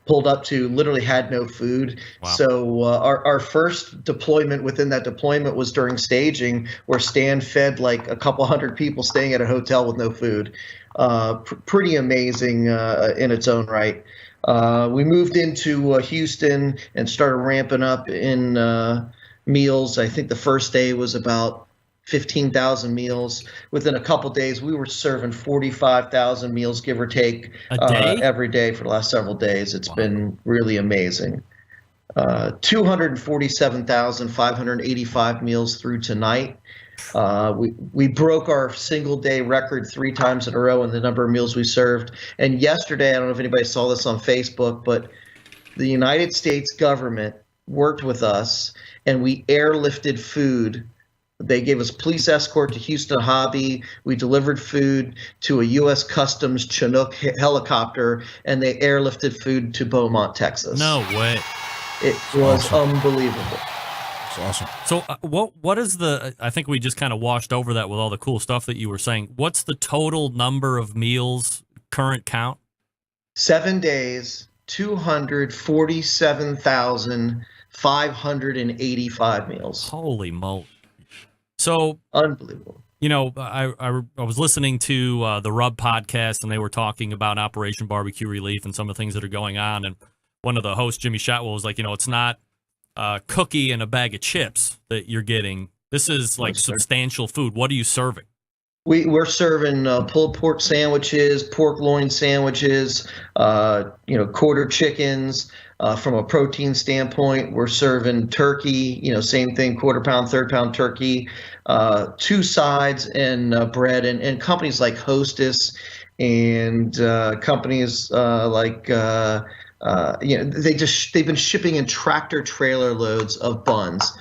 pulled up to literally had no food. Wow. So our first deployment within that deployment was during staging, where Stan fed like a couple hundred people staying at a hotel with no food. Pretty amazing in its own right. We moved into Houston and started ramping up in meals. I think the first day was about 15,000 meals. Within a couple days, we were serving 45,000 meals, give or take, A day? every day for the last several days. It's been really amazing. 247,585 meals through tonight. We broke our single day record 3 times in a row in the number of meals we served. And yesterday, I don't know if anybody saw this on Facebook, but the United States government worked with us and we airlifted food. They gave us police escort to Houston Hobby. We delivered food to a U.S. Customs Chinook helicopter, and they airlifted food to Beaumont, Texas. No way. It was unbelievable. It's awesome. So what is the, I think we just kind of washed over that with all the cool stuff that you were saying. What's the total number of meals, current count? 7 days, 247,585 meals. Holy moly. So unbelievable. You know, I was listening to the Rub podcast, and they were talking about Operation Barbecue Relief and some of the things that are going on. And one of the hosts, Jimmy Shotwell, was like, it's not a cookie and a bag of chips that you're getting. This is like substantial food. What are you serving? We're serving pulled pork sandwiches, pork loin sandwiches, quarter chickens. From a protein standpoint, we're serving turkey, same thing, quarter pound, third pound turkey, 2 sides and bread, and companies like Hostess and companies like they've been shipping in tractor trailer loads of buns.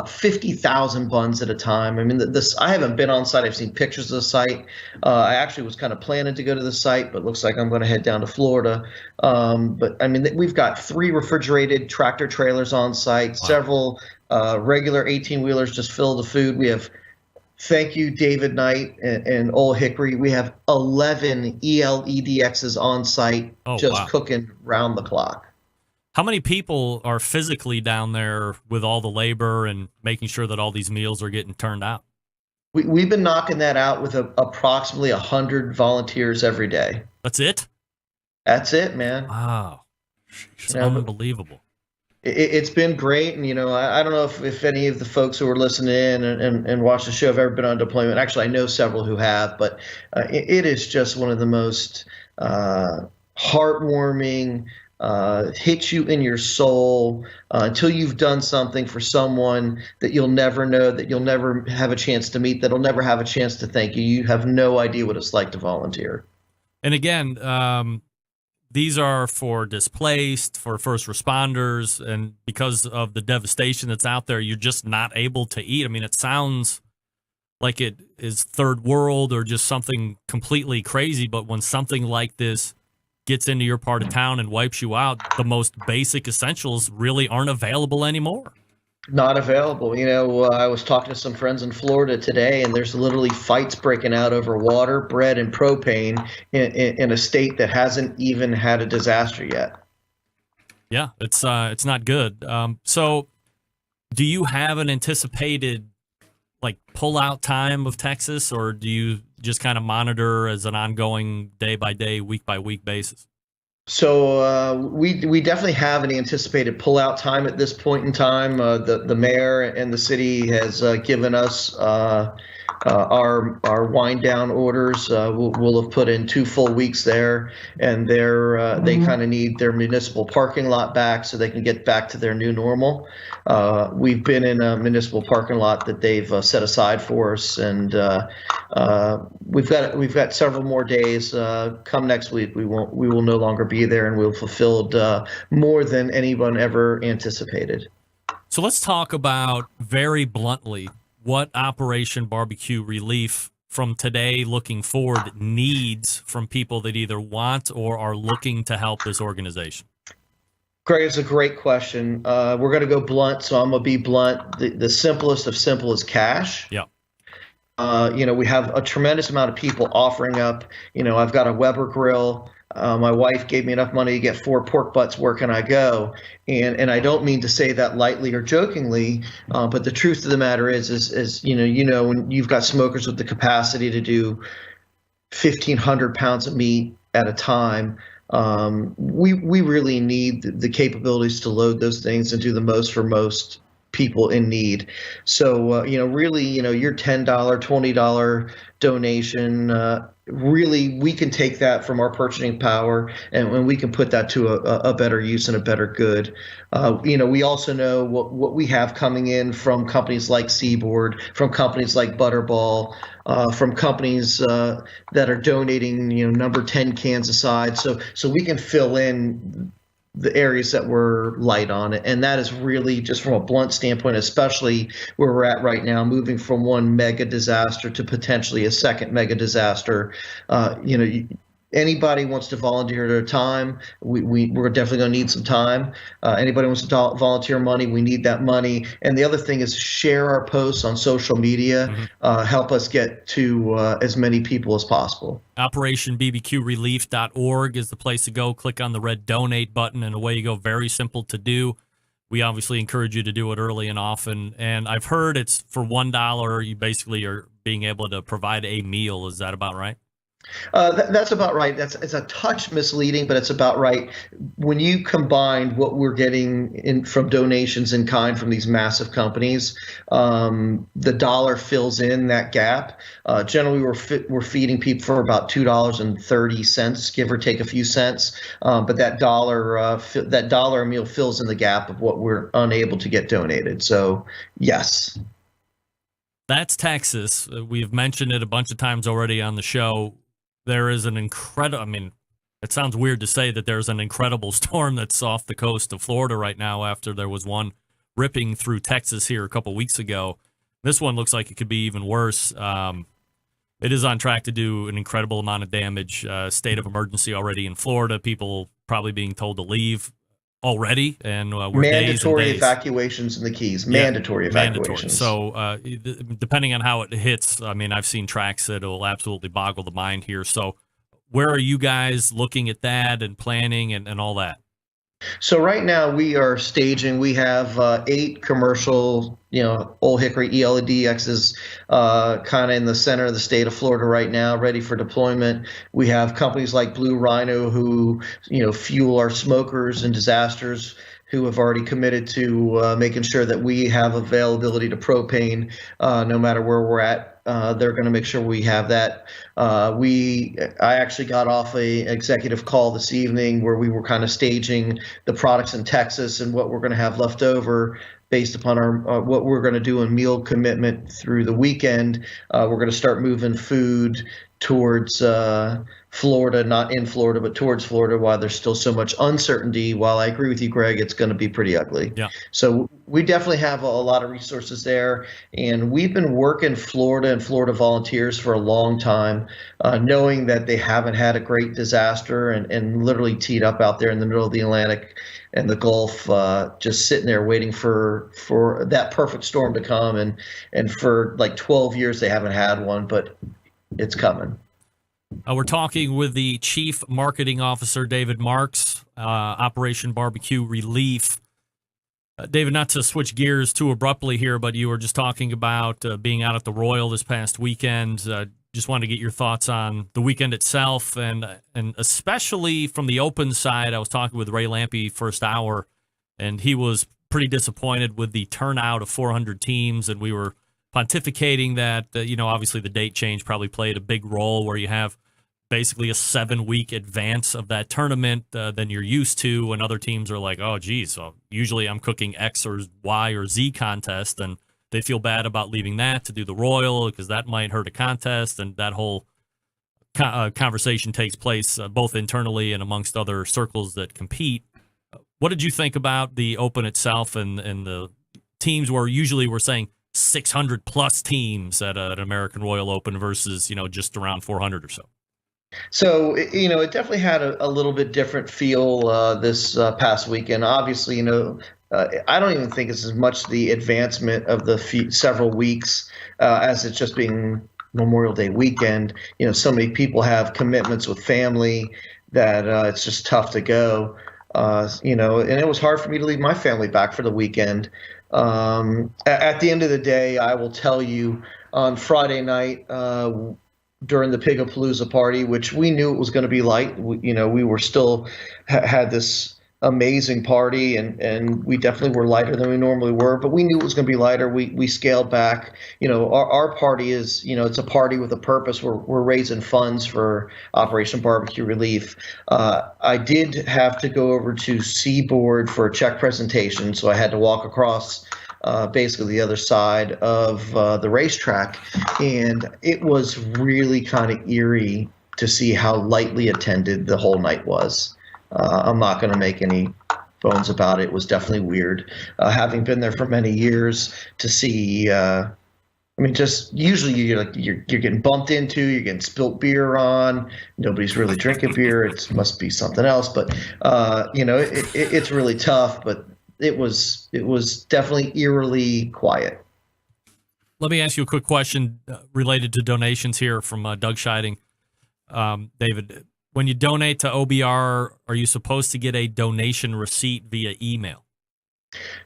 50,000 buns at a time. I mean, I haven't been on site. I've seen pictures of the site. I actually was kind of planning to go to the site, but looks like I'm going to head down to Florida. But I mean, we've got 3 refrigerated tractor trailers on site, several regular 18-wheelers just fill the food. We have, thank you, David Knight and Old Hickory. We have 11 ELEDXs on site cooking round the clock. How many people are physically down there with all the labor and making sure that all these meals are getting turned out? We've been knocking that out with approximately 100 volunteers every day. That's it? That's it, man. Wow. It's unbelievable. It's been great. And, I don't know if any of the folks who are listening in and watch the show have ever been on deployment. Actually, I know several who have, but it is just one of the most heartwarming, hits you in your soul until you've done something for someone that you'll never know, that you'll never have a chance to meet, that'll never have a chance to thank you. You have no idea what it's like to volunteer. And again, these are for displaced, for first responders, and because of the devastation that's out there, you're just not able to eat. I mean, it sounds like it is third world or just something completely crazy, but when something like this gets into your part of town and wipes you out, the most basic essentials really aren't available anymore. Not available. I was talking to some friends in Florida today, and there's literally fights breaking out over water, bread, and propane in a state that hasn't even had a disaster yet. Yeah, it's not good. So do you have an anticipated pull-out time of Texas, or do you just kind of monitor as an ongoing day-by-day, week-by-week basis? So we definitely have an anticipated pullout time at this point in time. The mayor and the city has given us our wind down orders. We'll have put in 2 full weeks there, and they kind of need their municipal parking lot back so they can get back to their new normal. We've been in a municipal parking lot that they've set aside for us, and we've got several more days. Come next week, we will no longer be there, and we'll fulfilled more than anyone ever anticipated. So let's talk about, very bluntly, what Operation Barbecue Relief from today looking forward needs from people that either want or are looking to help this organization. Greg, it's a great question. We're going to go blunt, so I'm going to be blunt. The simplest of simple is cash. Yeah. We have a tremendous amount of people offering up. I've got a Weber grill. My wife gave me enough money to get 4 pork butts. Where can I go? And I don't mean to say that lightly or jokingly, but the truth of the matter is when you've got smokers with the capacity to do 1,500 pounds of meat at a time, we really need the capabilities to load those things and do the most for most people in need. So, really, your $10, $20 donation, really, we can take that from our purchasing power and we can put that to a better use and a better good. We also know what we have coming in from companies like Seaboard, from companies like Butterball, from companies that are donating, number 10 cans aside. So we can fill in the areas that we're light on. And that is really just from a blunt standpoint, especially where we're at right now, moving from one mega disaster to potentially a second mega disaster. Anybody wants to volunteer their time, we're definitely going to need some time. Anybody wants to volunteer money, we need that money. And the other thing is share our posts on social media, help us get to as many people as possible. OperationBBQRelief.org is the place to go. Click on the red donate button and away you go. Very simple to do. We obviously encourage you to do it early and often. And I've heard it's for $1, you basically are being able to provide a meal. Is that about right? That's about right. It's a touch misleading, but it's about right. When you combine what we're getting in from donations in kind from these massive companies, the dollar fills in that gap. Generally, we're feeding people for about $2.30, give or take a few cents. But that dollar a meal fills in the gap of what we're unable to get donated. So, yes. That's Texas. We've mentioned it a bunch of times already on the show. There is an incredible, it sounds weird to say that there's an incredible storm that's off the coast of Florida right now after there was one ripping through Texas here a couple weeks ago. This one looks like it could be even worse. It is on track to do an incredible amount of damage. State of emergency already in Florida. People probably being told to leave already. And we're mandatory days. Evacuations in the Keys. Mandatory evacuations. So depending on how it hits, I've seen tracks that will absolutely boggle the mind here. So where are you guys looking at that and planning and all that? So right now we are staging. We have 8 commercial, Old Hickory ELDXs kind of in the center of the state of Florida right now, ready for deployment. We have companies like Blue Rhino who, fuel our smokers and disasters, who have already committed to making sure that we have availability to propane no matter where we're at. They're going to make sure we have that. I actually got off a executive call this evening where we were kind of staging the products in Texas and what we're going to have left over based upon our what we're going to do in meal commitment through the weekend. We're going to start moving food towards Florida, not in Florida, but towards Florida, while there's still so much uncertainty. While I agree with you, Greg, it's going to be pretty ugly. Yeah. So we definitely have a lot of resources there. And we've been working Florida and Florida volunteers for a long time, knowing that they haven't had a great disaster and literally teed up out there in the middle of the Atlantic and the Gulf, just sitting there waiting for that perfect storm to come. And for like 12 years, they haven't had one, but it's coming. We're talking with the Chief Marketing Officer, David Marks, Operation Barbecue Relief. David, not to switch gears too abruptly here, but you were just talking about being out at the Royal this past weekend. Just wanted to get your thoughts on the weekend itself, and especially from the open side. I was talking with Ray Lampe first hour, and he was pretty disappointed with the turnout of 400 teams, and we were pontificating that, obviously the date change probably played a big role where you have basically a 7-week advance of that tournament than you're used to, and other teams are like, oh, geez, so usually I'm cooking X or Y or Z contest, and they feel bad about leaving that to do the Royal because that might hurt a contest, and that whole conversation takes place both internally and amongst other circles that compete. What did you think about the Open itself and the teams where usually we're saying 600 plus teams at an American Royal Open versus, just around 400 or so? So, it definitely had a little bit different feel this past weekend. Obviously, I don't even think it's as much the advancement of the several weeks as it's just being Memorial Day weekend. So many people have commitments with family that it's just tough to go. And it was hard for me to leave my family back for the weekend. At the end of the day, I will tell you, on Friday night during the Pigapalooza party, which we knew it was going to be light, we were still had this amazing party, and we definitely were lighter than we normally were, but we knew it was going to be lighter. We scaled back. Our party is, it's a party with a purpose. We're raising funds for Operation Barbecue Relief. I did have to go over to Seaboard for a check presentation, so I had to walk across basically the other side of the racetrack, and it was really kind of eerie to see how lightly attended the whole night was. I'm not going to make any bones about it. It was definitely weird. Having been there for many years, to see, just usually you're getting bumped into, you're getting spilt beer on. Nobody's really drinking beer. It must be something else. But it's really tough. But it was definitely eerily quiet. Let me ask you a quick question related to donations here from Doug Scheiding. David, when you donate to OBR, are you supposed to get a donation receipt via email?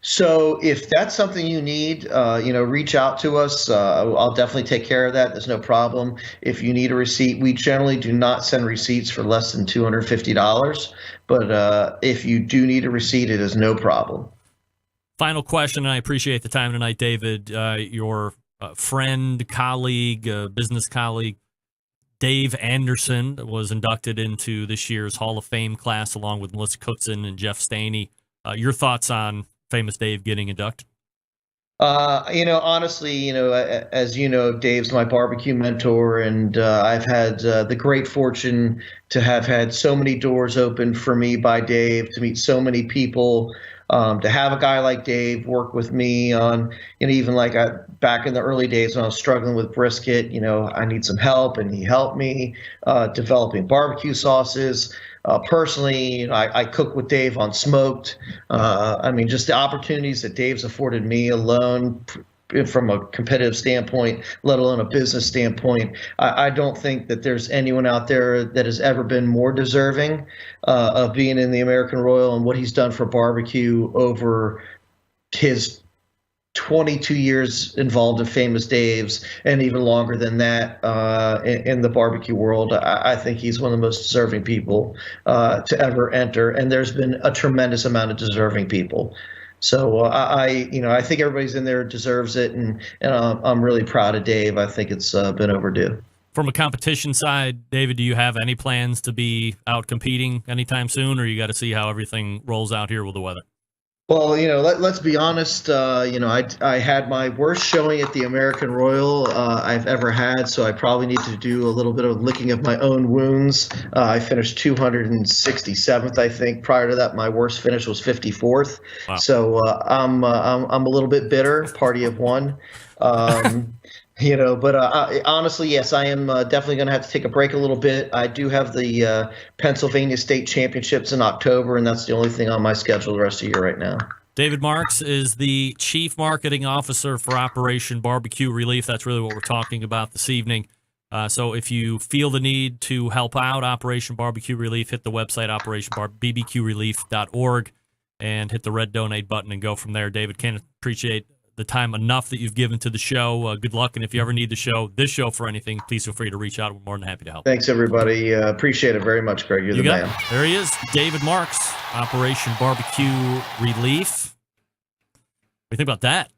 So if that's something you need, reach out to us. I'll definitely take care of that. There's no problem. If you need a receipt, we generally do not send receipts for less than $250. But if you do need a receipt, it is no problem. Final question, and I appreciate the time tonight, David. Your friend, colleague, business colleague, Dave Anderson was inducted into this year's Hall of Fame class along with Melissa Cookson and Jeff Staney. Your thoughts on famous Dave getting inducted? Honestly, as you know, Dave's my barbecue mentor, and I've had the great fortune to have had so many doors opened for me by Dave, to meet so many people. To have a guy like Dave work with me on, even like back in the early days when I was struggling with brisket, I need some help, and he helped me developing barbecue sauces. Personally, I cook with Dave on smoked. Just the opportunities that Dave's afforded me alone from a competitive standpoint, let alone a business standpoint. I don't think that there's anyone out there that has ever been more deserving of being in the American Royal, and what he's done for barbecue over his 22 years involved in Famous Dave's, and even longer than that in the barbecue world. I think he's one of the most deserving people to ever enter, and there's been a tremendous amount of deserving people. So I think everybody's in there deserves it, and I'm really proud of Dave. I think it's been overdue. From a competition side, David, do you have any plans to be out competing anytime soon, or you got to see how everything rolls out here with the weather? Well, let's be honest. I had my worst showing at the American Royal I've ever had, so I probably need to do a little bit of licking of my own wounds. I finished 267th, I think. Prior to that, my worst finish was 54th. Wow. So I'm a little bit bitter. Party of one. But honestly, yes, I am definitely going to have to take a break a little bit. I do have the Pennsylvania State Championships in October, and that's the only thing on my schedule the rest of the year right now. David Marks is the Chief Marketing Officer for Operation Barbecue Relief. That's really what we're talking about this evening. So if you feel the need to help out Operation Barbecue Relief, hit the website, operationbbqrelief.org, and hit the red donate button and go from there. David, can't appreciate the time enough that you've given to the show. Good luck, and if you ever need this show for anything, please feel free to reach out. We're more than happy to help. Thanks, everybody. Appreciate it very much, Greg. You're the man. There he is, David Marks, Operation Barbecue Relief. What do you think about that?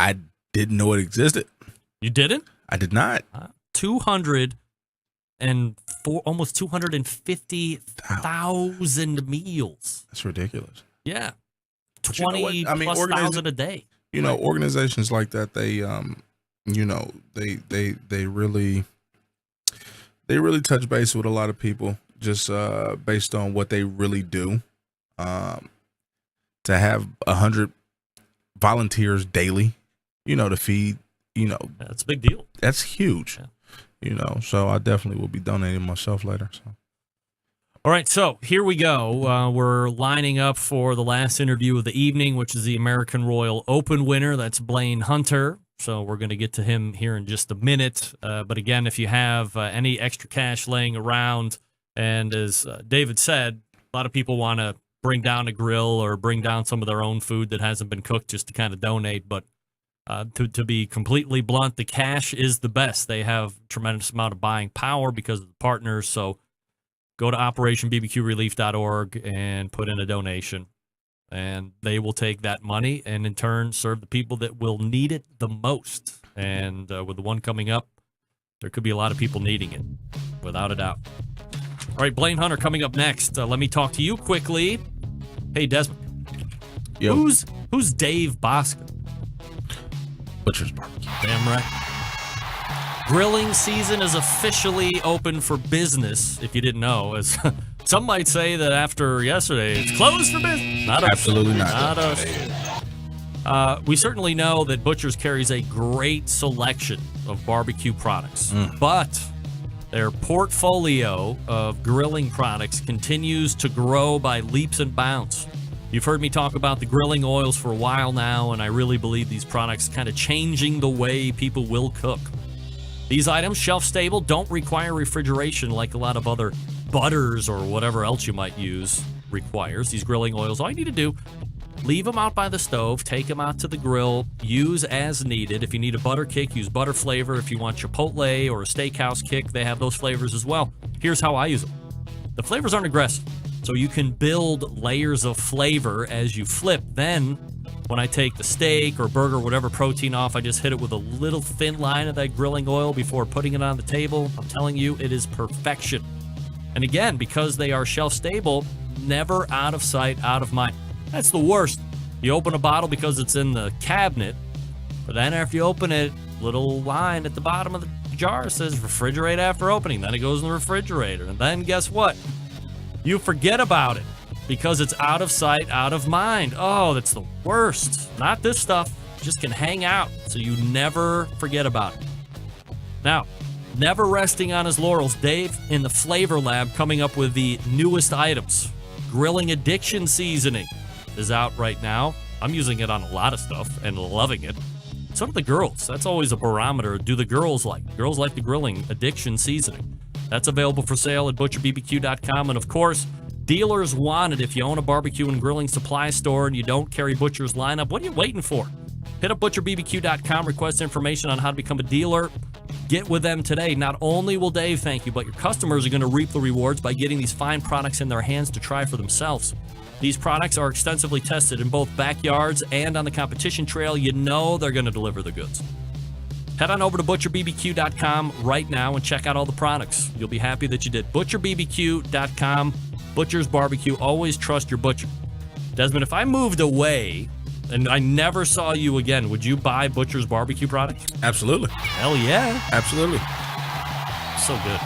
I didn't know it existed. You didn't? I did not. 204, almost 250,000 meals. That's ridiculous. Yeah. 20,000 a day. Organizations like that, they really touch base with a lot of people just based on what they really do. To have 100 volunteers daily, to feed, that's a big deal. That's huge. Yeah. So I definitely will be donating myself later. So. All right, so here we go. We're lining up for the last interview of the evening, which is the American Royal Open winner. That's Blaine Hunter. So we're going to get to him here in just a minute. But again, if you have any extra cash laying around, and as David said, a lot of people want to bring down a grill or bring down some of their own food that hasn't been cooked just to kind of donate. But to be completely blunt, the cash is the best. They have a tremendous amount of buying power because of the partners. So go to operationbbqrelief.org and put in a donation. And they will take that money and in turn serve the people that will need it the most. And with the one coming up, there could be a lot of people needing it, without a doubt. All right, Blaine Hunter coming up next. Let me talk to you quickly. Hey, Desmond. Yo. Who's Dave Bosco? Butcher's Barbecue. Damn right. Grilling season is officially open for business, if you didn't know. As some might say that after yesterday, it's closed for business. Not us. Absolutely not. Not us. We certainly know that Butcher's carries a great selection of barbecue products, but their portfolio of grilling products continues to grow by leaps and bounds. You've heard me talk about the grilling oils for a while now, and I really believe these products kind of changing the way people will cook. These items, shelf-stable, don't require refrigeration like a lot of other butters or whatever else you might use requires. These grilling oils, all you need to do, leave them out by the stove, take them out to the grill, use as needed. If you need a butter kick, use butter flavor. If you want Chipotle or a steakhouse kick, they have those flavors as well. Here's how I use them. The flavors aren't aggressive, so you can build layers of flavor as you flip. Then, when I take the steak or burger, whatever protein off, I just hit it with a little thin line of that grilling oil before putting it on the table. I'm telling you, it is perfection. And again, because they are shelf-stable, never out of sight, out of mind. That's the worst. You open a bottle because it's in the cabinet, but then after you open it, little line at the bottom of the jar says refrigerate after opening. Then it goes in the refrigerator. And then guess what? You forget about it because it's out of sight, out of mind. Oh, that's the worst. Not this stuff. It just can hang out, so you never forget about it. Now, never resting on his laurels, Dave in the Flavor Lab coming up with the newest items. Grilling Addiction Seasoning is out right now. I'm using it on a lot of stuff and loving it. So do the girls. That's always a barometer. Do the girls like? Girls like the Grilling Addiction Seasoning. That's available for sale at butcherbbq.com. And of course, dealers want it. If you own a barbecue and grilling supply store and you don't carry Butcher's lineup, what are you waiting for? Hit up butcherbbq.com, request information on how to become a dealer. Get with them today. Not only will Dave thank you, but your customers are going to reap the rewards by getting these fine products in their hands to try for themselves. These products are extensively tested in both backyards and on the competition trail. You know they're going to deliver the goods. Head on over to butcherbbq.com right now and check out all the products. You'll be happy that you did. butcherbbq.com. Butcher's Barbecue. Always trust your butcher. Desmond, if I moved away and I never saw you again, would you buy Butcher's Barbecue products? Absolutely. Hell yeah. Absolutely. So good.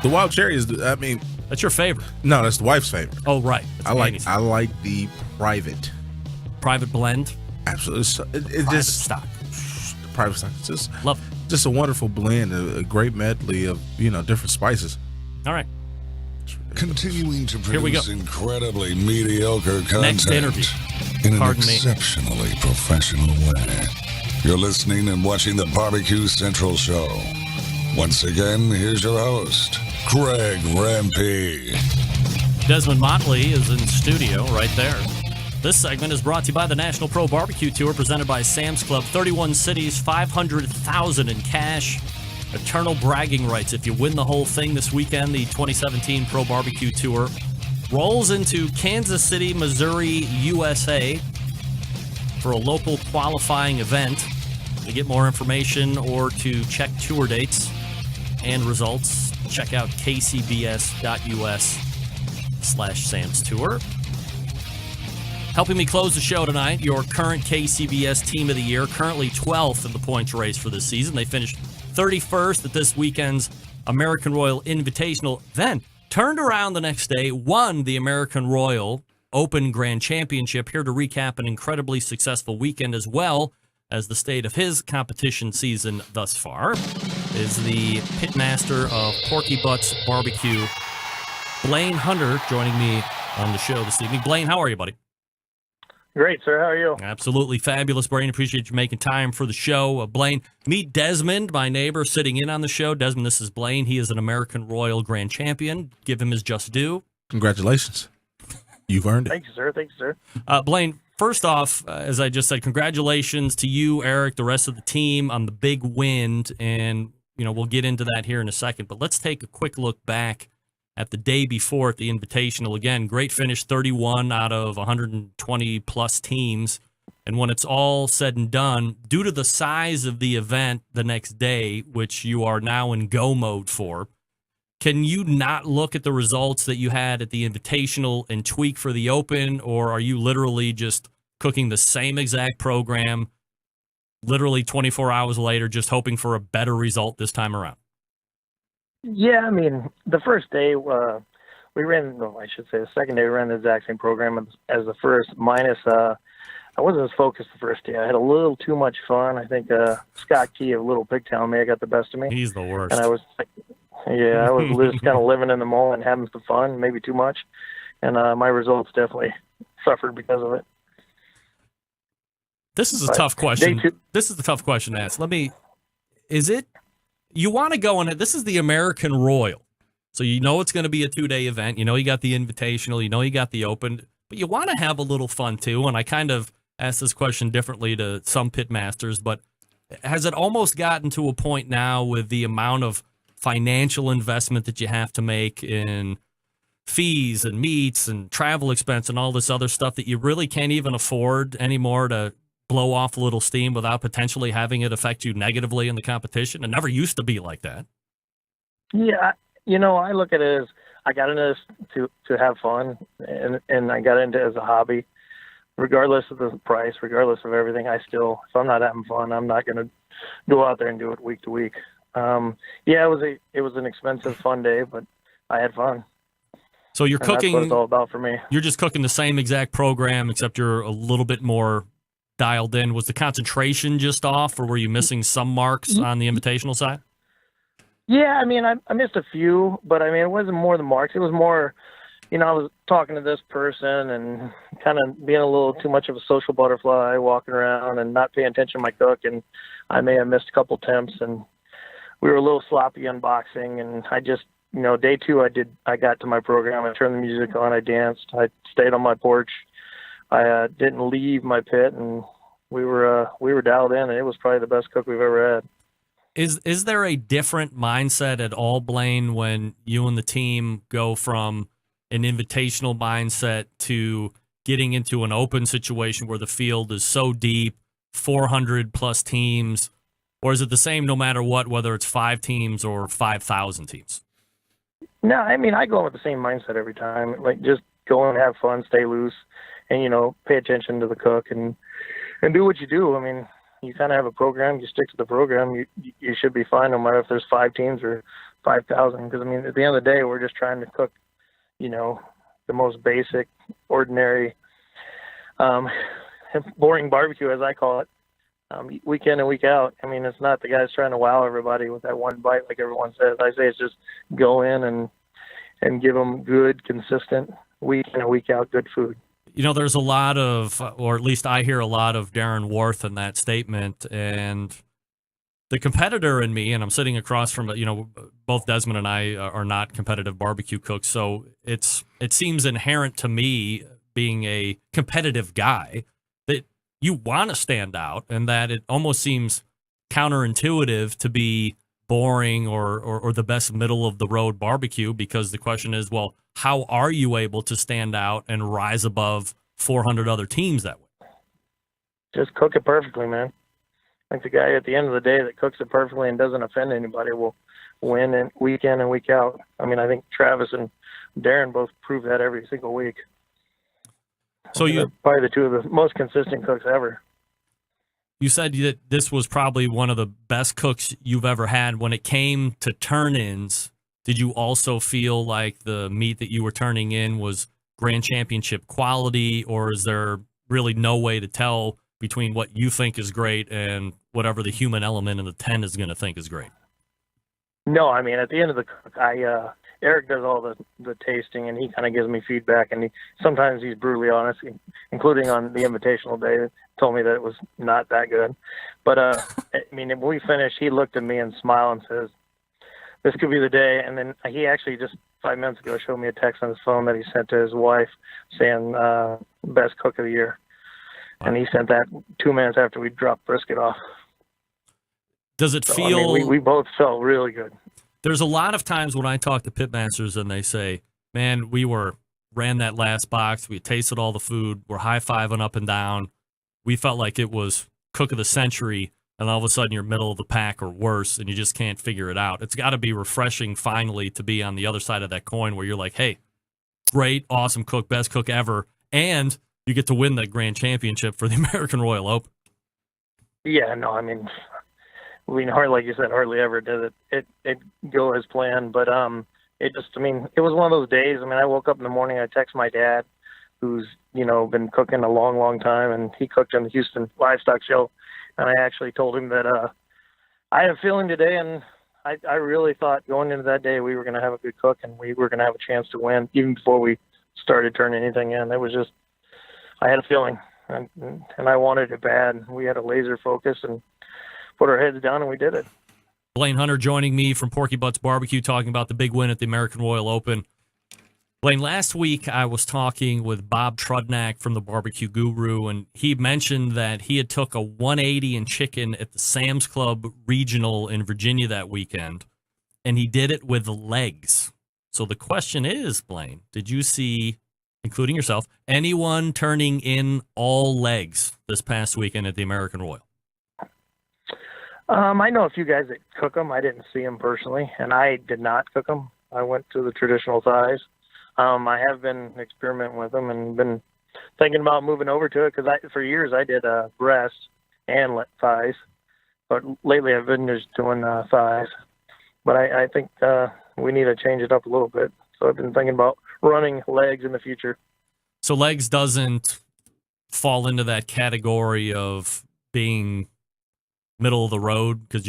The wild cherry is, that's your favorite. No, that's the wife's favorite. Oh, right. I like the private blend. Absolutely. It's private just stock. The private stock. It's just love it. Just a wonderful blend, a great medley of different spices. All right. Continuing to Here we go. produce incredibly mediocre content Next interview. in an Pardon me. exceptionally professional way. You're listening and watching the Barbecue Central Show. Once again, here's your host, Greg Rempe. Desmond Motley is in studio right there. This segment is brought to you by the National Pro Barbecue Tour, presented by Sam's Club. 31 cities, $500,000 in cash. Eternal bragging rights. If you win the whole thing this weekend, the 2017 Pro Barbecue Tour rolls into Kansas City, Missouri, USA for a local qualifying event. To get more information or to check tour dates and results, check out kcbs.us/Sam's Tour. Helping me close the show tonight, your current KCBS Team of the Year, currently 12th in the points race for this season. They finished 31st at this weekend's American Royal Invitational, then turned around the next day, won the American Royal Open Grand Championship. Here to recap an incredibly successful weekend as well as the state of his competition season thus far is the pitmaster of Porky Butts Barbecue, Blaine Hunter, joining me on the show this evening. Blaine, how are you, buddy? Great, sir. How are you? Absolutely fabulous, Blaine. Appreciate you making time for the show. Blaine, meet Desmond, my neighbor, sitting in on the show. Desmond, this is Blaine. He is an American Royal Grand Champion. Give him his just due. Congratulations. You've earned it. Thank you, sir. Thank you, sir. Blaine, first off, as I just said, congratulations to you, Eric, the rest of the team on the big win. And, we'll get into that here in a second. But let's take a quick look back at the day before at the Invitational. Again, great finish, 31 out of 120 plus teams. And when it's all said and done, due to the size of the event the next day, which you are now in go mode for, can you not look at the results that you had at the Invitational and tweak for the Open, or are you literally just cooking the same exact program literally 24 hours later, just hoping for a better result this time around? Yeah, I mean, the first day we ran, no, I should say the second day we ran the exact same program as the first, minus I wasn't as focused the first day. I had a little too much fun. I think Scott Key of Little Pigtown may have got the best of me. He's the worst. And I was just kind of living in the moment, having some fun, maybe too much. And my results definitely suffered because of it. This is a tough question. This is the tough question to ask. You want to go in it? This is the American Royal. So you know it's going to be a 2-day event. You know you got the Invitational. You know you got the Open. But you want to have a little fun too. And I kind of asked this question differently to some pit masters, but has it almost gotten to a point now with the amount of financial investment that you have to make in fees and meets and travel expense and all this other stuff that you really can't even afford anymore to blow off a little steam without potentially having it affect you negatively in the competition? It never used to be like that. Yeah, I look at it as I got into this to have fun, and I got into it as a hobby. Regardless of the price, regardless of everything, if I'm not having fun, I'm not going to go out there and do it week to week. It was an expensive, fun day, but I had fun. So you're cooking. That's what it's all about for me. You're just cooking the same exact program, except you're a little bit more dialed in. Was the concentration just off, or were you missing some marks on the Invitational side? Yeah, I mean, I missed a few, but I mean, it wasn't more the marks. It was more, I was talking to this person and kind of being a little too much of a social butterfly, walking around and not paying attention to my cook, and I may have missed a couple attempts, and we were a little sloppy unboxing, and I just, day 2 I got to my program, I turned the music on, I danced, I stayed on my porch, I didn't leave my pit, and we were dialed in, and it was probably the best cook we've ever had. Is there a different mindset at all, Blaine, when you and the team go from an Invitational mindset to getting into an Open situation where the field is so deep, 400 plus teams, or is it the same no matter what, whether it's 5 teams or 5,000 teams? No, I mean, I go in with the same mindset every time. Like, just go and have fun, stay loose, and, pay attention to the cook and do what you do. I mean, you kind of have a program, you stick to the program, you should be fine no matter if there's 5 teams or 5,000. Because, I mean, at the end of the day, we're just trying to cook, the most basic, ordinary, boring barbecue, as I call it, week in and week out. I mean, it's not the guys trying to wow everybody with that one bite like everyone says. I say it's just go in and give them good, consistent, week in and week out good food. There's a lot of, or at least I hear a lot of Darren Worth in that statement, and the competitor in me, and I'm sitting across from, both Desmond and I are not competitive barbecue cooks, so it seems inherent to me, being a competitive guy, that you want to stand out, and that it almost seems counterintuitive to be boring or the best middle of the road barbecue, because the question is, well, how are you able to stand out and rise above 400 other teams that way? Just cook it perfectly, man. I think the guy at the end of the day that cooks it perfectly and doesn't offend anybody will win and week in and week out. I mean, I think Travis and Darren both prove that every single week. So they're probably the 2 of the most consistent cooks ever. You said that this was probably one of the best cooks you've ever had. When it came to turn-ins, did you also feel like the meat that you were turning in was Grand Championship quality, or is there really no way to tell between what you think is great and whatever the human element in the tent is going to think is great? No, I mean, at the end of the cook, Eric does all the tasting, and he kind of gives me feedback, and sometimes he's brutally honest, including on the Invitational day, told me that it was not that good. But, I mean, when we finished, he looked at me and smiled and says, this could be the day. And then he actually just 5 minutes ago showed me a text on his phone that he sent to his wife saying, best cook of the year. And he sent that 2 minutes after we dropped brisket off. Does it feel... I mean, we both felt really good. There's a lot of times when I talk to pitmasters and they say, man, ran that last box. We tasted all the food. We're high-fiving up and down. We felt like it was cook of the century, and all of a sudden you're middle of the pack or worse, and you just can't figure it out. It's got to be refreshing finally to be on the other side of that coin where you're like, hey, great, awesome cook, best cook ever, and you get to win the grand championship for the American Royal Open. Yeah, no, I mean, like you said, hardly ever did it go as planned, but it was one of those days. I mean, I woke up in the morning, I text my dad, who's, been cooking a long, long time, and he cooked on the Houston Livestock Show, and I actually told him that I had a feeling today, and I really thought going into that day we were going to have a good cook, and we were going to have a chance to win, even before we started turning anything in. It was just, I had a feeling, and I wanted it bad. We had a laser focus and put our heads down, and we did it. Blaine Hunter joining me from Porky Butts Barbecue, talking about the big win at the American Royal Open. Blaine, last week I was talking with Bob Trudnak from the Barbecue Guru, and he mentioned that he had took a 180 in chicken at the Sam's Club Regional in Virginia that weekend, and he did it with legs. So the question is, Blaine, did you see, including yourself, anyone turning in all legs this past weekend at the American Royal? I know a few guys that cook them. I didn't see them personally, and I did not cook them. I went to the traditional thighs. I have been experimenting with them and been thinking about moving over to it because for years I did breast and thighs, but lately I've been just doing thighs. But I think we need to change it up a little bit. So I've been thinking about running legs in the future. So legs doesn't fall into that category of being middle of the road because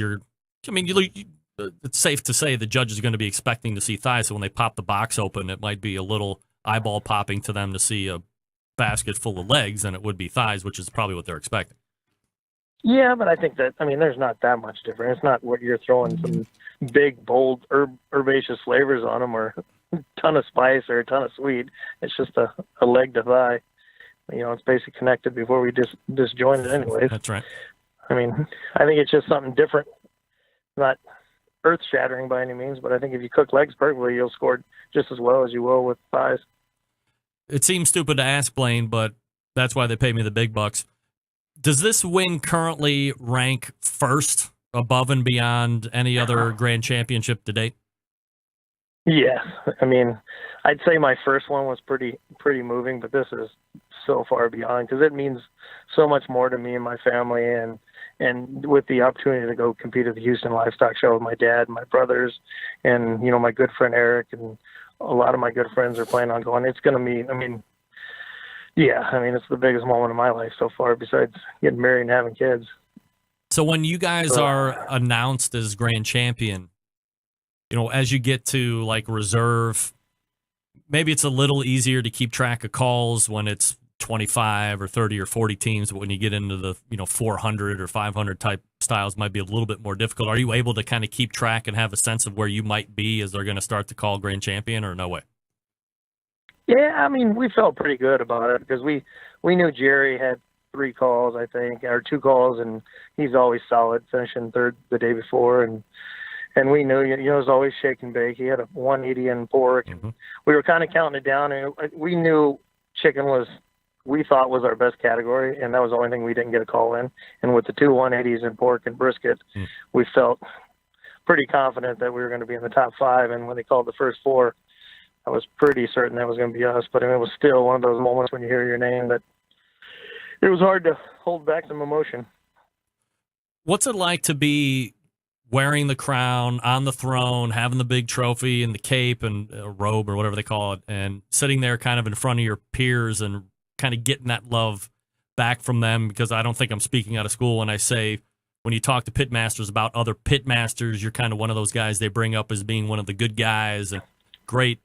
it's safe to say the judge is going to be expecting to see thighs. So when they pop the box open, it might be a little eyeball popping to them to see a basket full of legs, and it would be thighs, which is probably what they're expecting. Yeah, but I think that, there's not that much different. It's not what you're throwing some big, bold, herbaceous flavors on them or a ton of spice or a ton of sweet. It's just a leg to thigh. It's basically connected before we disjoin it anyways. That's right. I think it's just something different. Not earth-shattering by any means, but I think if you cook legs perfectly, you'll score just as well as you will with thighs. It seems stupid to ask, Blaine, but that's why they pay me the big bucks. Does this win currently rank first above and beyond any other grand championship to date? Yeah. I'd say my first one was pretty moving, but this is so far beyond because it means so much more to me and my family, and with the opportunity to go compete at the Houston Livestock Show with my dad and my brothers and, my good friend Eric, and a lot of my good friends are planning on going. It's going to be, it's the biggest moment of my life so far besides getting married and having kids. So when you guys are announced as grand champion, as you get to like reserve, maybe it's a little easier to keep track of calls when it's 25 or 30 or 40 teams, but when you get into the 400 or 500 type styles, might be a little bit more difficult. Are you able to kind of keep track and have a sense of where you might be as they're going to start to call grand champion, or no way? Yeah, we felt pretty good about it because we knew Jerry had 3 calls, I think, or 2 calls, and he's always solid, finishing third the day before, and we knew, it was always shake and bake. He had a 180 in pork. Mm-hmm. We were kind of counting it down, and we knew chicken we thought was our best category, and that was the only thing we didn't get a call in. And with the 2 180s in pork and brisket, we felt pretty confident that we were going to be in the top 5. And when they called the first 4, I was pretty certain that was going to be us. But it was still one of those moments when you hear your name that it was hard to hold back some emotion. What's it like to be wearing the crown on the throne, having the big trophy and the cape and a robe or whatever they call it, and sitting there kind of in front of your peers and kind of getting that love back from them? Because I don't think I'm speaking out of school when I say when you talk to pitmasters about other pitmasters, you're kind of one of those guys they bring up as being one of the good guys and great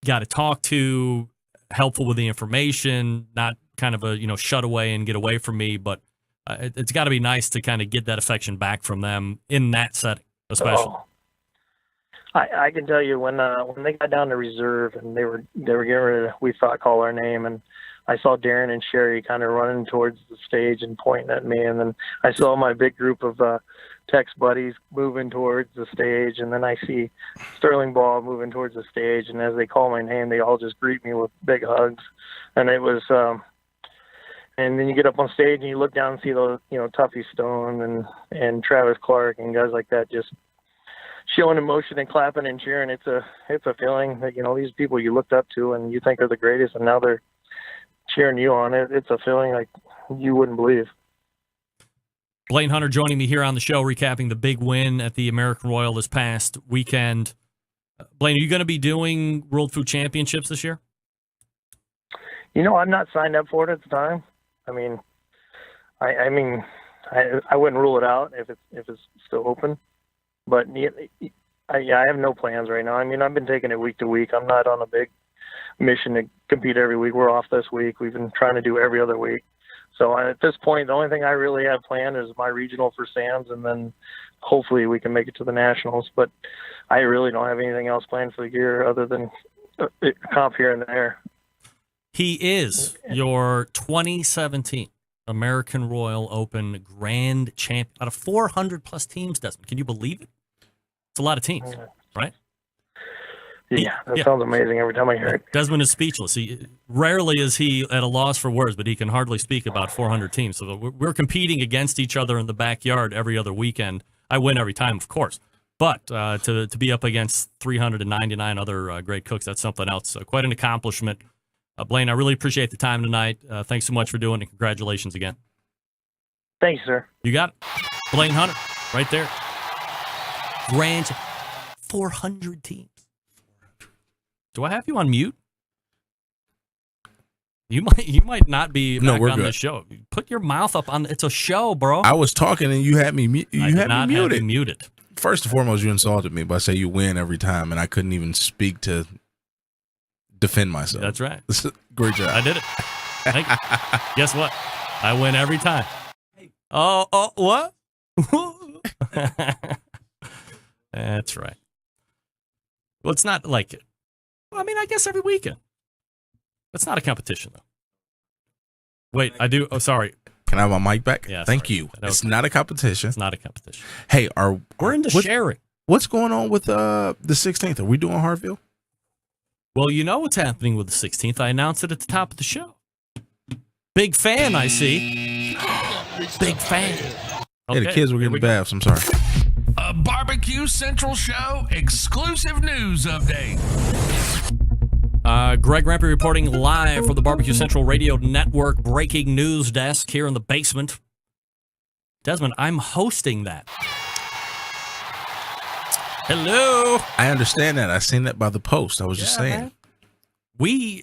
guy to talk to, helpful with the information, not kind of a, shut away and get away from me, but it's got to be nice to kind of get that affection back from them in that setting, especially. Oh. I can tell you when they got down to reserve and they were getting ready to, we thought, call our name, and I saw Darren and Sherry kind of running towards the stage and pointing at me. And then I saw my big group of Tex buddies moving towards the stage. And then I see Sterling Ball moving towards the stage. And as they call my name, they all just greet me with big hugs. And it was, and then you get up on stage and you look down and see the, Tuffy Stone and Travis Clark and guys like that just showing emotion and clapping and cheering. It's a feeling that, these people you looked up to and you think are the greatest, and now they're cheering you on. It's a feeling like you wouldn't believe. Blaine Hunter joining me here on the show, recapping the big win at the American Royal this past weekend. Blaine, are you going to be doing World Food Championships this year? I'm not signed up for it at the time. I mean, I wouldn't rule it out if it's still open. But I have no plans right now. I mean, I've been taking it week to week. I'm not on a big mission to compete every week. We're off this week. We've been trying to do every other week. So at this point, the only thing I really have planned is my regional for Sam's, and then hopefully we can make it to the Nationals. But I really don't have anything else planned for the year other than comp here and there. He is your 2017 American Royal Open Grand Champion out of 400-plus teams, Desmond. Can you believe it? It's a lot of teams, right? Yeah, that sounds amazing every time I hear it. Desmond is speechless. Rarely is he at a loss for words, but he can hardly speak about 400 teams. So we're competing against each other in the backyard every other weekend. I win every time, of course. But to be up against 399 other great cooks, that's something else. So quite an accomplishment. Blaine, I really appreciate the time tonight. Thanks so much for doing it. Congratulations again. Thank you, sir. You got it. Blaine Hunter, right there. Grand 400 teams. Do I have you on mute? You might not be back on the show. Put your mouth up on. It's a show, bro. I was talking and you had me. You had me muted. Have you muted. First and foremost, you insulted me by saying you win every time, and I couldn't even speak to defend myself. That's right. Great job. I did it. Thank you. Guess what? I win every time. Oh, what? That's right. Well, it's not like it. Well, I mean, I guess every weekend. It's not a competition, though. Wait, I do. Oh, sorry. Can I have my mic back? Yeah. Thank you. It's not a competition. It's not a competition. Hey, we're into sharing. What's going on with the 16th? Are we doing Hartville? Well, you know what's happening with the 16th. I announced it at the top of the show. Big fan, I see. Big fan. Okay, hey, the kids were getting baths. I'm sorry. A Barbecue Central Show exclusive news update. Greg Rempe reporting live from the Barbecue Central Radio Network breaking news desk here in the basement. Desmond, I'm hosting that. Hello. I understand that. I seen that by the post. I was just saying. Man.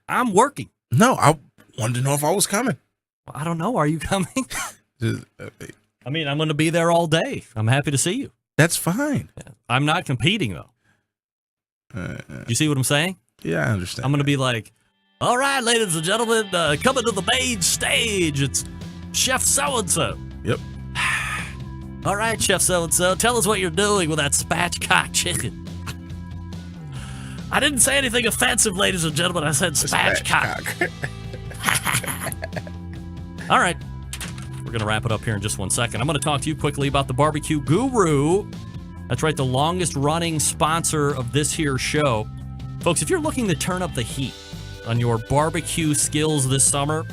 I'm working. No, I wanted to know if I was coming. Well, I don't know. Are you coming? I mean, I'm going to be there all day. I'm happy to see you. That's fine. Yeah. I'm not competing, though. You see what I'm saying? Yeah, I understand. I'm going to be like, all right, ladies and gentlemen, coming to the main stage, it's Chef So-and-so. Yep. All right, Chef So-and-so, tell us what you're doing with that spatchcock chicken. I didn't say anything offensive, ladies and gentlemen. I said spatchcock. All right. We're going to wrap it up here in just 1 second. I'm going to talk to you quickly about the Barbecue Guru. That's right, the longest-running sponsor of this here show. Folks, if you're looking to turn up the heat on your barbecue skills this summer,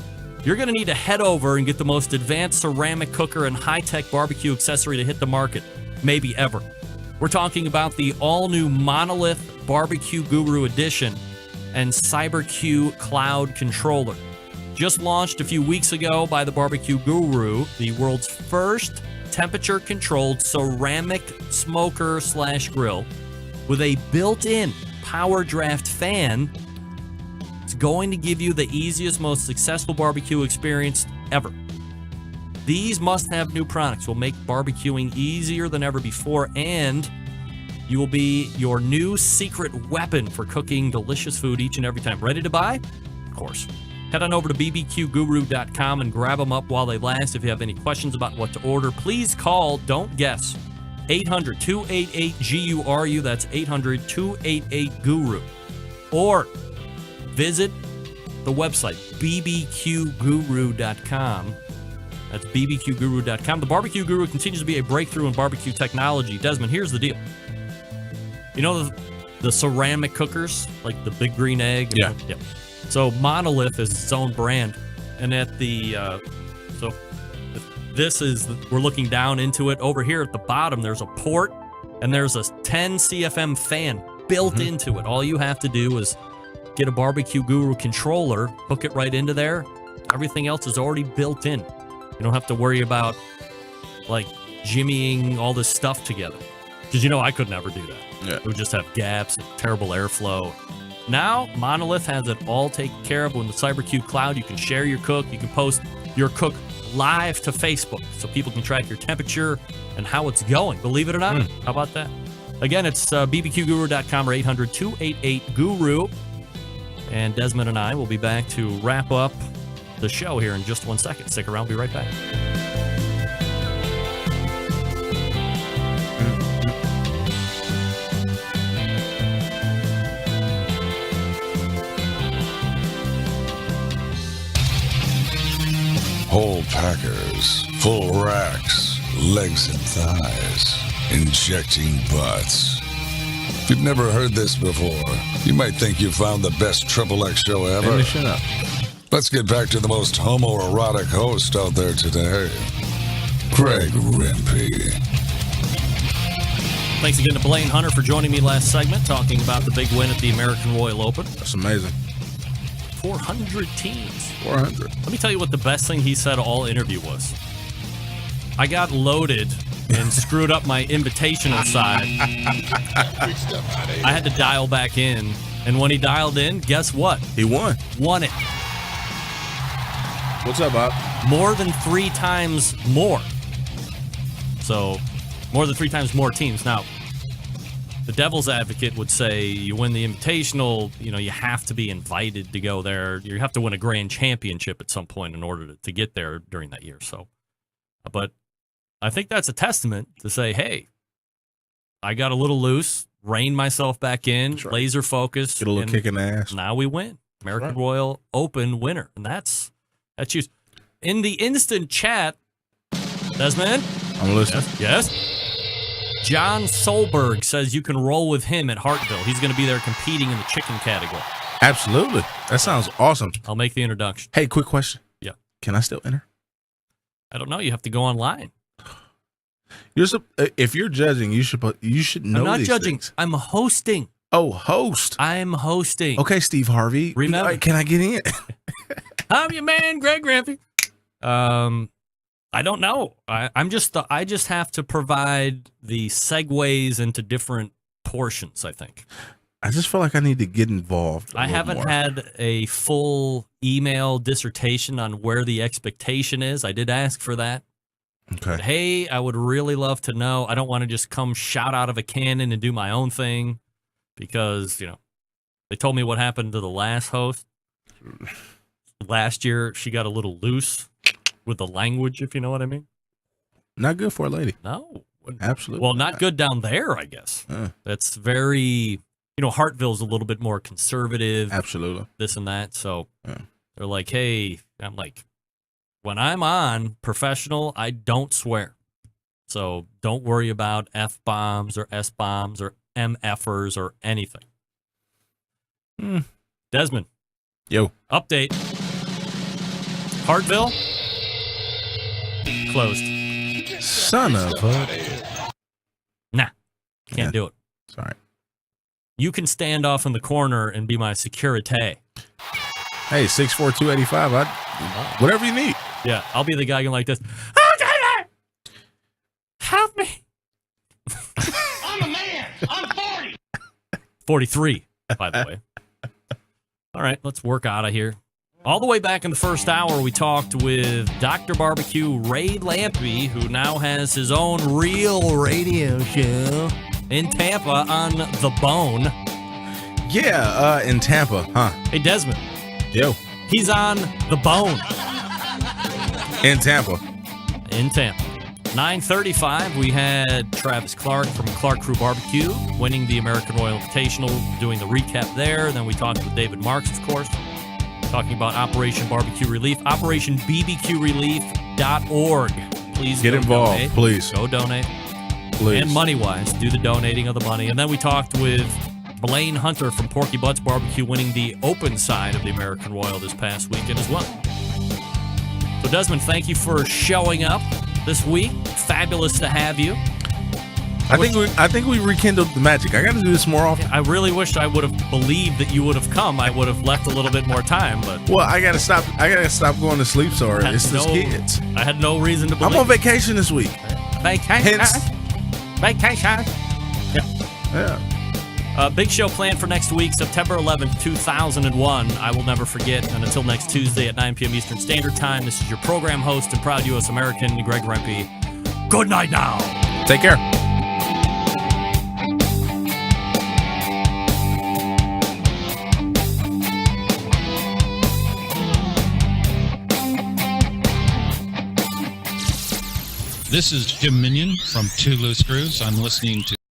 you're going to need to head over and get the most advanced ceramic cooker and high-tech barbecue accessory to hit the market, maybe ever. We're talking about the all-new Monolith Barbecue Guru Edition and CyberQ Cloud Controller. Just launched a few weeks ago by the Barbecue Guru, the world's first temperature-controlled ceramic smoker/grill with a built-in power draft fan. It's going to give you the easiest, most successful barbecue experience ever. These must-have new products will make barbecuing easier than ever before, and you will be your new secret weapon for cooking delicious food each and every time. Ready to buy? Of course. Head on over to bbqguru.com and grab them up while they last. If you have any questions about what to order, please call, don't guess, 800-288-GURU. That's 800-288-GURU. Or visit the website, bbqguru.com. That's bbqguru.com. The Barbecue Guru continues to be a breakthrough in barbecue technology. Desmond, here's the deal. You know the ceramic cookers, like the Big Green Egg? Yeah. So Monolith is its own brand. And at the, we're looking down into it. Over here at the bottom, there's a port, and there's a 10 CFM fan built into it. All you have to do is get a Barbecue Guru controller, hook it right into there. Everything else is already built in. You don't have to worry about, like, jimmying all this stuff together. Because, I could never do that. Yeah. It would just have gaps and terrible airflow. Now, Monolith has it all taken care of. With the CyberQ Cloud, you can share your cook. You can post your cook live to Facebook so people can track your temperature and how it's going. Believe it or not. How about that? Again, it's bbqguru.com or 800-288-GURU. And Desmond and I will be back to wrap up the show here in just 1 second. Stick around. Be right back. Whole packers, full racks, legs and thighs, injecting butts. If you've never heard this before, you might think you found the best Triple X show ever. Finish it up. Let's get back to the most homoerotic host out there today, Greg Rempe. Thanks again to Blaine Hunter for joining me last segment, talking about the big win at the American Royal Open. That's amazing. 400 teams. 400. Let me tell you what the best thing he said all interview was. I got loaded and screwed up my invitational side. I had to dial back in. And when he dialed in, guess what? He won. Won it. What's up, Bob? More than 3 times more. So, more than 3 times more teams. Now, the devil's advocate would say you win the invitational, you have to be invited to go there. You have to win a grand championship at some point in order to get there during that year. So, but I think that's a testament to say, hey, I got a little loose, reined myself back in, right. Laser focused. Get a little kick in the ass. Now we win. American Royal Open winner. And that's huge. In the instant chat, Desmond? I'm listening. Yes. John Solberg says you can roll with him at Hartville. He's going to be there competing in the chicken category. Absolutely. That sounds awesome. I'll make the introduction. Hey, quick question. Yeah. Can I still enter? I don't know. You have to go online. If you're judging, you should know. I'm not these judging. things. I'm hosting. Oh, host. I'm hosting. Okay, Steve Harvey. Remember? Can I get in? I'm your man, Greg Rempe. I don't know. I just have to provide the segues into different portions, I think. I just feel like I need to get involved. I haven't had a full email dissertation on where the expectation is. I did ask for that. Okay. But, hey, I would really love to know. I don't want to just come shout out of a cannon and do my own thing because, they told me what happened to the last host. Last year, she got a little loose with the language, if you know what I mean. Not good for a lady. No. Absolutely. Well, not good down there, I guess. That's very, Hartville's a little bit more conservative. Absolutely. This and that. So they're like, hey, I'm like, when I'm on professional, I don't swear. So don't worry about F-bombs or S-bombs or MFers or anything. Desmond. Yo. Update. Hartville. Closed. Son of a... Nah. Can't do it. Sorry. You can stand off in the corner and be my security. Hey, 6'4", 285. Whatever you need. Yeah, I'll be the guy going like this. Oh, David! Help me. I'm a man. I'm 40. 43, by the way. All right, let's work out of here. All the way back in the first hour, we talked with Dr. Barbecue Ray Lampe, who now has his own real radio show in Tampa on The Bone. Yeah, in Tampa, huh? Hey, Desmond. Yo. He's on The Bone. In Tampa. In Tampa. 9:35, we had Travis Clark from Clark Crew Barbecue winning the American Royal Invitational, doing the recap there. Then we talked with David Marks, of course. talking about Operation Barbecue Relief. OperationBBQRelief.org. Please Get go involved, donate. please. Go donate. Please. And money-wise, do the donating of the money. And then we talked with Blaine Hunter from Porky Butts Barbecue, winning the open side of the American Royal this past weekend as well. So, Desmond, thank you for showing up this week. Fabulous to have you. I think we rekindled the magic. I got to do this more often. I really wish I would have believed that you would have come. I would have left a little bit more time, but Well, I gotta stop going to sleep so early. It's the kids. I had no reason to believe. I'm on vacation this week. Vacation. Vacation. Yeah. Big show planned for next week, September 11th, 2001. I will never forget. And until next Tuesday at 9 p.m. Eastern Standard Time, this is your program host and proud U.S. American, Greg Rempe. Good night now. Take care. This is Jim Minion from Two Loose Screws. I'm listening to